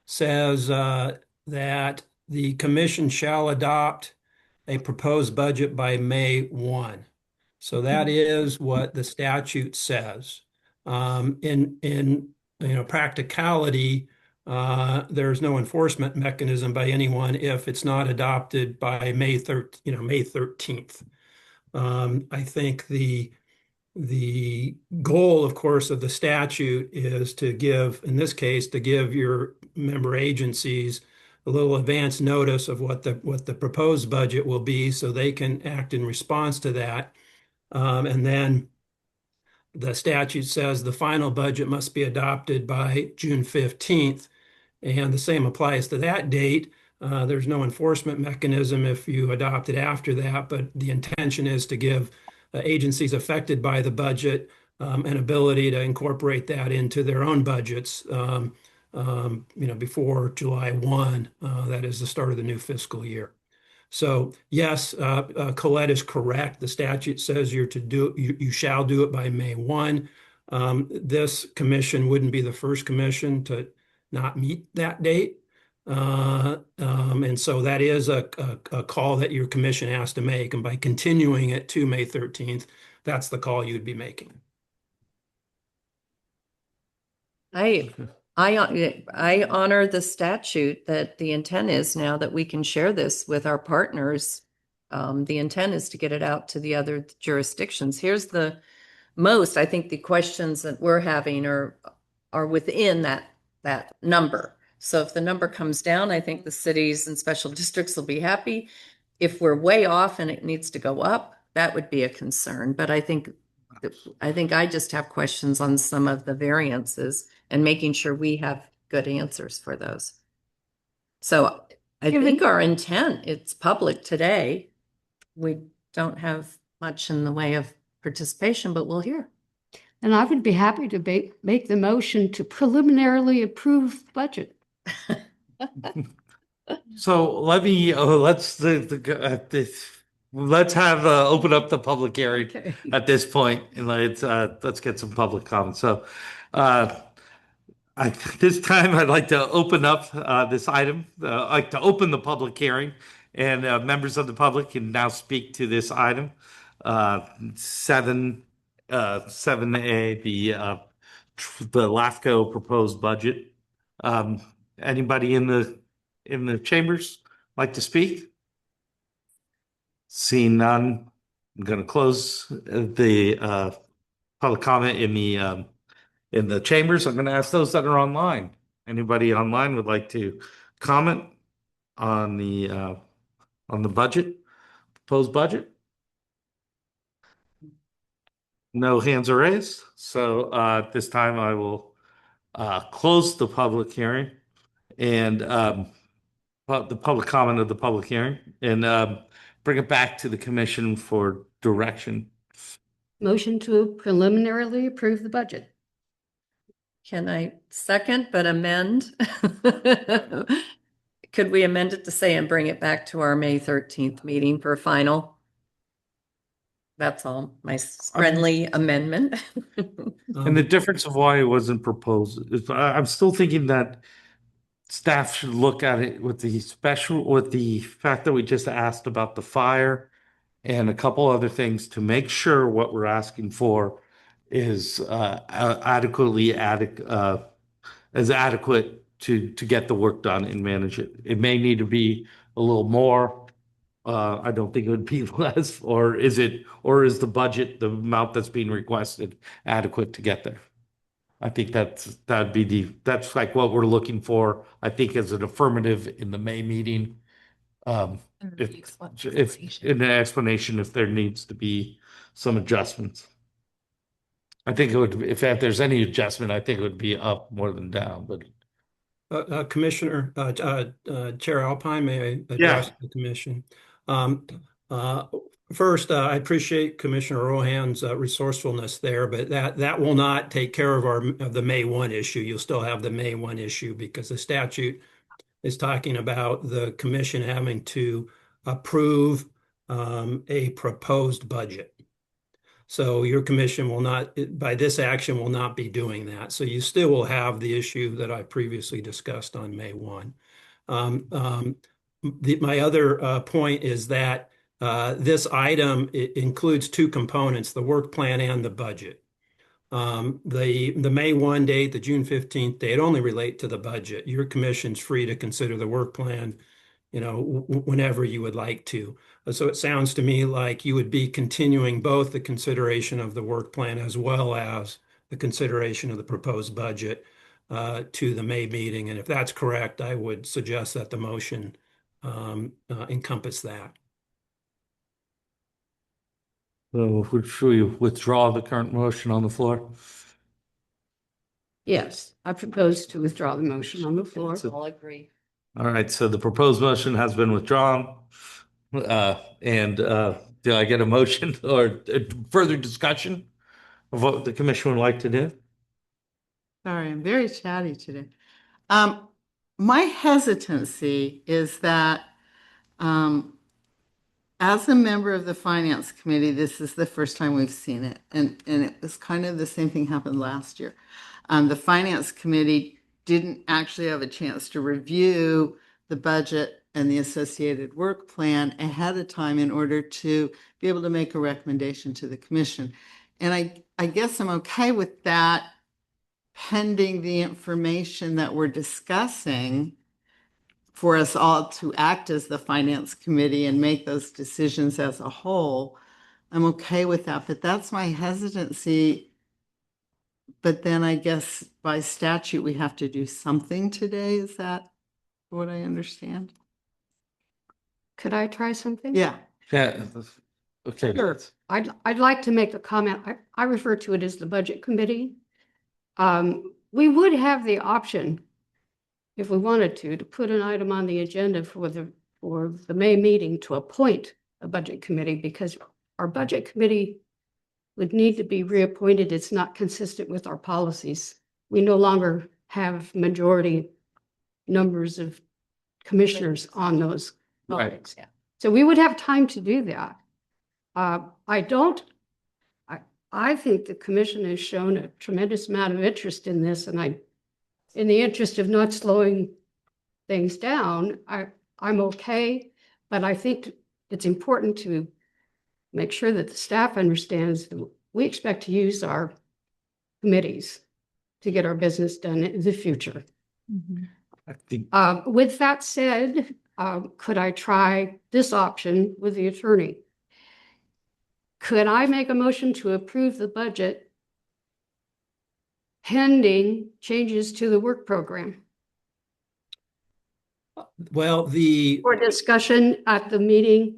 says that the commission shall adopt a proposed budget by May 1. So that is what the statute says. In practicality, there's no enforcement mechanism by anyone if it's not adopted by May 13th. I think the goal, of course, of the statute is to give, in this case, to give your member agencies a little advance notice of what the proposed budget will be, so they can act in response to that. And then the statute says the final budget must be adopted by June 15th, and the same applies to that date. There's no enforcement mechanism if you adopt it after that, but the intention is to give agencies affected by the budget an ability to incorporate that into their own budgets, before July 1, that is the start of the new fiscal year. So yes, Colette is correct. The statute says you shall do it by May 1. This commission wouldn't be the first commission to not meet that date. And so that is a call that your commission has to make. And by continuing it to May 13th, that's the call you'd be making. I honor the statute that the intent is now that we can share this with our partners. The intent is to get it out to the other jurisdictions. Here's I think the questions that we're having are within that number. So if the number comes down, I think the cities and special districts will be happy. If we're way off and it needs to go up, that would be a concern. But I think I just have questions on some of the variances and making sure we have good answers for those. So I think our intent, it's public today. We don't have much in the way of participation, but we'll hear. And I would be happy to make the motion to preliminarily approve the budget. So let me let's have open up the public hearing at this point, and let's get some public comments. So this time I'd like to open up this item. I'd like to open the public hearing, and members of the public can now speak to this item. 7A, the LAFCO proposed budget. Anybody in the chambers like to speak? Seeing none, I'm going to close the public comment in the chambers. I'm going to ask those that are online. Anybody online would like to comment on the budget, proposed budget? No hands are raised. So at this time, I will close the public hearing and the public comment of the public hearing, and bring it back to the commission for direction. Motion to preliminarily approve the budget. Can I second but amend? Could we amend it to say and bring it back to our May 13th meeting for a final? That's all, my friendly amendment. And the difference of why it wasn't proposed is I'm still thinking that staff should look at it with the fact that we just asked about the fire and a couple other things to make sure what we're asking for is adequate to get the work done and manage it. It may need to be a little more. I don't think it would be less, or is the budget, the amount that's being requested, adequate to get there? I think that's like what we're looking for, I think, as an affirmative in the May meeting. If in an explanation, if there needs to be some adjustments. I think it would, if there's any adjustment, I think it would be up more than down, but. Commissioner, Chair Alpine, may I Yeah. address the commission? Um, uh, First, I appreciate Commissioner Rohan's resourcefulness there, but that will not take care of the May 1 issue. You'll still have the May 1 issue because the statute is talking about the commission having to approve a proposed budget. So your commission will not, by this action, will not be doing that. So you still will have the issue that I previously discussed on May 1. My other point is that this item includes two components, the work plan and the budget. The May 1 date, the June 15th date only relate to the budget. Your commission's free to consider the work plan, whenever you would like to. So it sounds to me like you would be continuing both the consideration of the work plan as well as the consideration of the proposed budget to the May meeting. And if that's correct, I would suggest that the motion encompass that. So should we withdraw the current motion on the floor? Yes, I propose to withdraw the motion on the floor. I'll agree. All right, so the proposed motion has been withdrawn. Do I get a motion or further discussion of what the commission would like to do? Sorry, I'm very chatty today. My hesitancy is that as a member of the Finance Committee, this is the first time we've seen it. And it was kind of the same thing happened last year. The Finance Committee didn't actually have a chance to review the budget and the associated work plan ahead of time in order to be able to make a recommendation to the commission. And I guess I'm okay with that pending the information that we're discussing for us all to act as the Finance Committee and make those decisions as a whole. I'm okay with that, but that's my hesitancy. But then I guess by statute, we have to do something today. Is that what I understand? Could I try something? Yeah. Yeah. Okay. Sure. I'd like to make a comment. I refer to it as the Budget Committee. We would have the option, if we wanted to put an item on the agenda for the May meeting to appoint a Budget Committee, because our Budget Committee would need to be reappointed. It's not consistent with our policies. We no longer have majority numbers of commissioners on those. Right. Yeah. So we would have time to do that. I think the commission has shown a tremendous amount of interest in this, and in the interest of not slowing things down, I'm okay, but I think it's important to make sure that the staff understands that we expect to use our committees to get our business done in the future. I think With that said, could I try this option with the attorney? Could I make a motion to approve the budget pending changes to the work program Well, for discussion at the meeting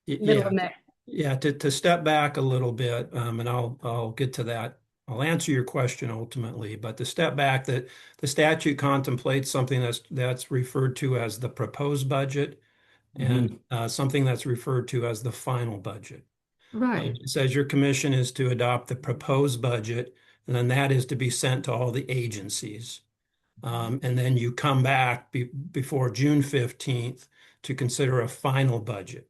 middle yeah, of May? yeah. To step back a little bit, and I'll get to that. I'll answer your question ultimately, but to step back, that the statute contemplates something that's referred to as the proposed budget, and something that's referred to as the final budget. Right. It says your commission is to adopt the proposed budget, and then that is to be sent to all the agencies. And then you come back before June 15th to consider a final budget.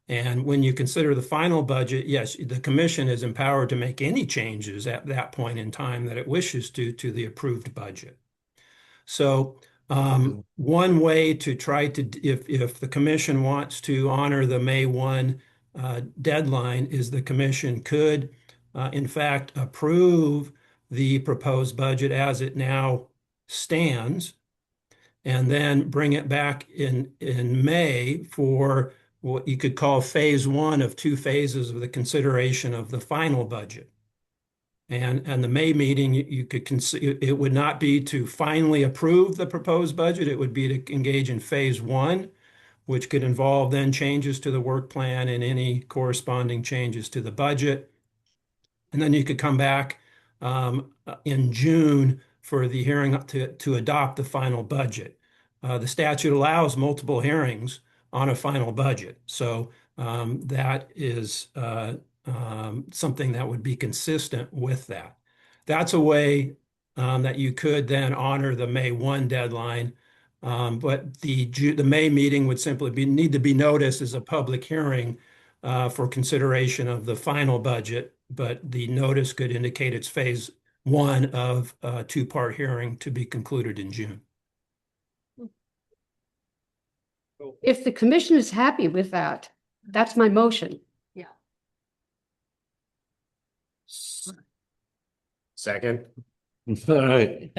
And when you consider the final budget, yes, the commission is empowered to make any changes at that point in time that it wishes to the approved budget. So one way to try to, if the commission wants to honor the May 1 deadline, is the commission could, in fact, approve the proposed budget as it now stands, and then bring it back in May for what you could call phase 1 of 2 phases of the consideration of the final budget. And the May meeting, you could consider, it would not be to finally approve the proposed budget. It would be to engage in phase 1, which could involve then changes to the work plan and any corresponding changes to the budget. And then you could come back in June for the hearing to adopt the final budget. The statute allows multiple hearings on a final budget. So that is something that would be consistent with that. That's a way that you could then honor the May 1 deadline. But the May meeting would simply need to be noticed as a public hearing for consideration of the final budget, but the notice could indicate it's phase 1 of a 2-part hearing to be concluded in June. If the commission is happy with that, that's my motion. Second. All right.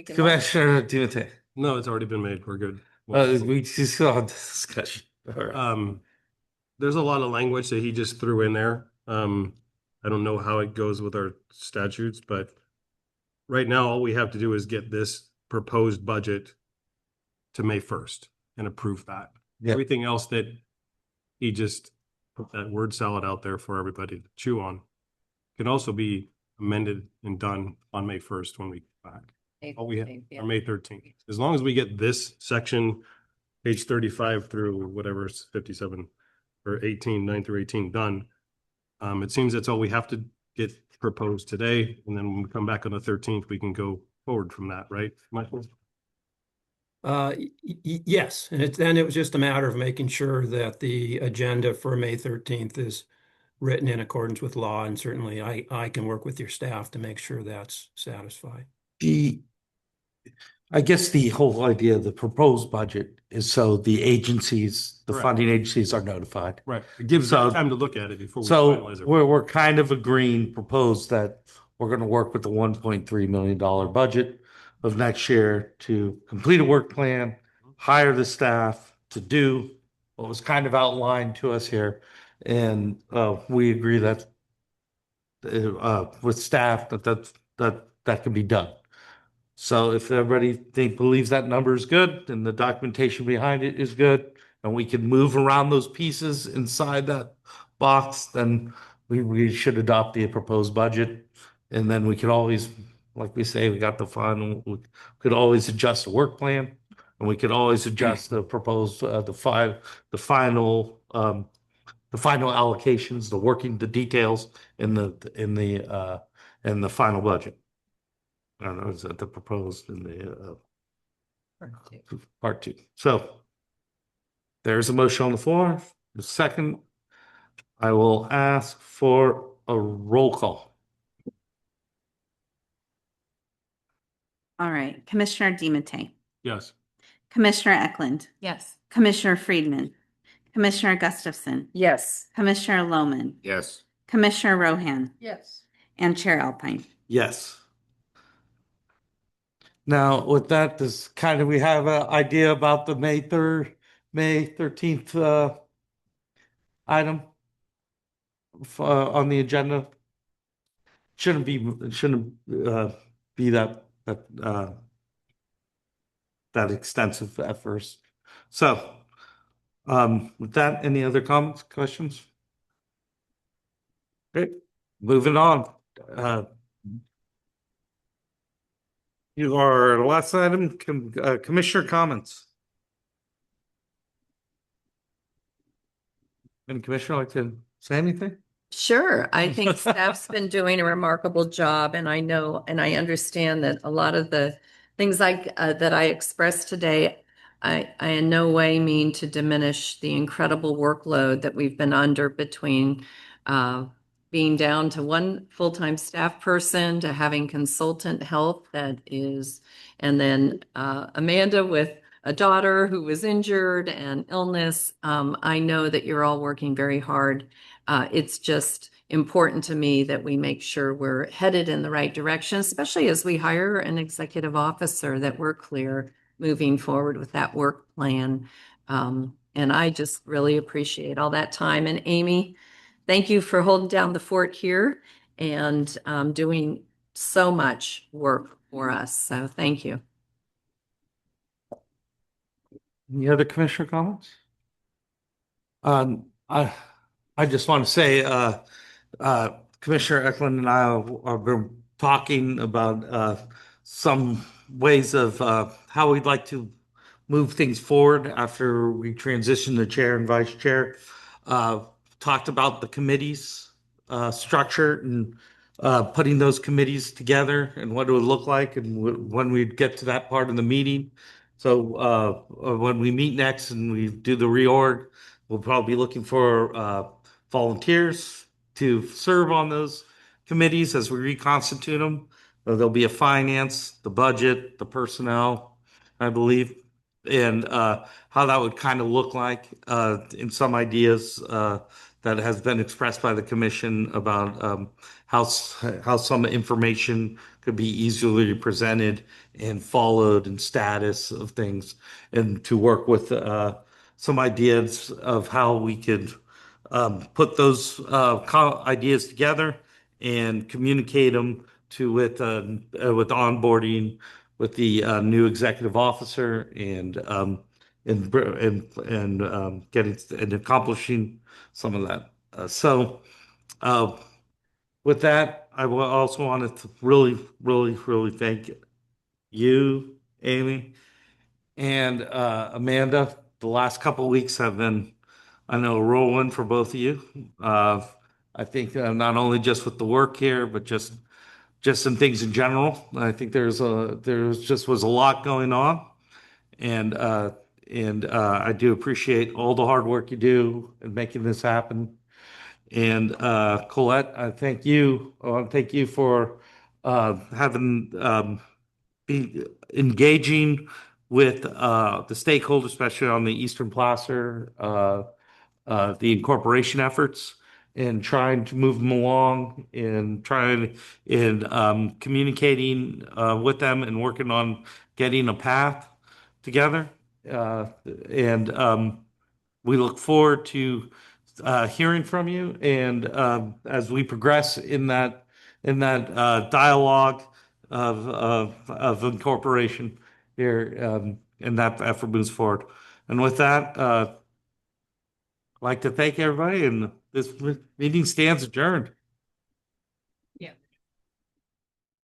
Commissioner Dimity. No, it's already been made. We're good. We still have discussion. All right. There's a lot of language that he just threw in there. I don't know how it goes with our statutes, but right now all we have to do is get this proposed budget to May 1st and approve that. Yep. Everything else that he just put that word salad out there for everybody to chew on can also be amended and done on May 1st when we get back. All we have, or May 13th. As long as we get this section, page 35 through whatever it's 57 or 18, 9 through 18 done. It seems that's all we have to get proposed today. And then when we come back on the 13th, we can go forward from that, right, Michael? Yes, and then it was just a matter of making sure that the agenda for May 13th is written in accordance with law, and certainly I can work with your staff to make sure that's satisfied. I guess the whole idea of the proposed budget is so the agencies, the Correct. funding agencies are notified. Right. It gives So- them time to look at it before we So finalize it. we're kind of agreeing, proposed that we're going to work with the $1.3 million budget of next year to complete a work plan, hire the staff to do what was kind of outlined to us here. And we agree that with staff that can be done. So if everybody believes that number is good and the documentation behind it is good, and we can move around those pieces inside that box, then we should adopt the proposed budget. And then we could always, like we say, we got the fund, we could always adjust the work plan, and we could always adjust the proposed, the final allocations, the details in the final budget. I don't know, is that the proposed in the part 2. So there's a motion on the floor. The second, I will ask for a roll call. All right, Commissioner Dimity, Yes. Commissioner Eklund, Yes. Commissioner Friedman, Commissioner Gustafson, Yes. Commissioner Lohman, Yes. Commissioner Rohan, Yes. and Chair Alpine. Yes. Now, with that, we have an idea about the May 13th item on the agenda. Shouldn't be that extensive at first. So, with that, any other comments, questions? Okay, moving on. Our last item, commissioner comments. Any commissioner like to say anything? Sure. I think staff's been doing a remarkable job, and I know and I understand that a lot of the things that I expressed today, I in no way mean to diminish the incredible workload that we've been under between being down to one full-time staff person to having consultant help and then Amanda with a daughter who was injured and illness. I know that you're all working very hard. It's just important to me that we make sure we're headed in the right direction, especially as we hire an executive officer, that we're clear moving forward with that work plan. And I just really appreciate all that time. And Amy, thank you for holding down the fort here and doing so much work for us. So thank you. Any other commissioner comments? I just want to say, Commissioner Eklund and I have been talking about some ways of how we'd like to move things forward after we transition the chair and vice chair. Uh, Talked about the committees structure and putting those committees together and what it would look like and when we'd get to that part of the meeting. So when we meet next and we do the reorg, we'll probably be looking for volunteers to serve on those committees as we reconstitute them. There'll be a finance, the budget, the personnel, I believe, and how that would kind of look like in some ideas that has been expressed by the commission about how some information could be easily presented and followed and status of things, and to work with some ideas of how we could put those ideas together and communicate them to with onboarding with the new executive officer and getting and accomplishing some of that. With that, I will also wanted to really thank you, Amy, and Amanda. The last couple of weeks have been, I know, a whirlwind for both of you. I think not only just with the work here, but just some things in general. I think there's just was a lot going on, and I do appreciate all the hard work you do in making this happen. And Colette, I thank you. I want to thank you for having be engaging with the stakeholders, especially on the Eastern Placer, the incorporation efforts, and trying to move them along and trying in communicating with them and working on getting a path together. And we look forward to hearing from you, and as we progress in that dialogue of incorporation here, and that effort moves forward. And with that, I'd like to thank everybody, and this meeting stands adjourned.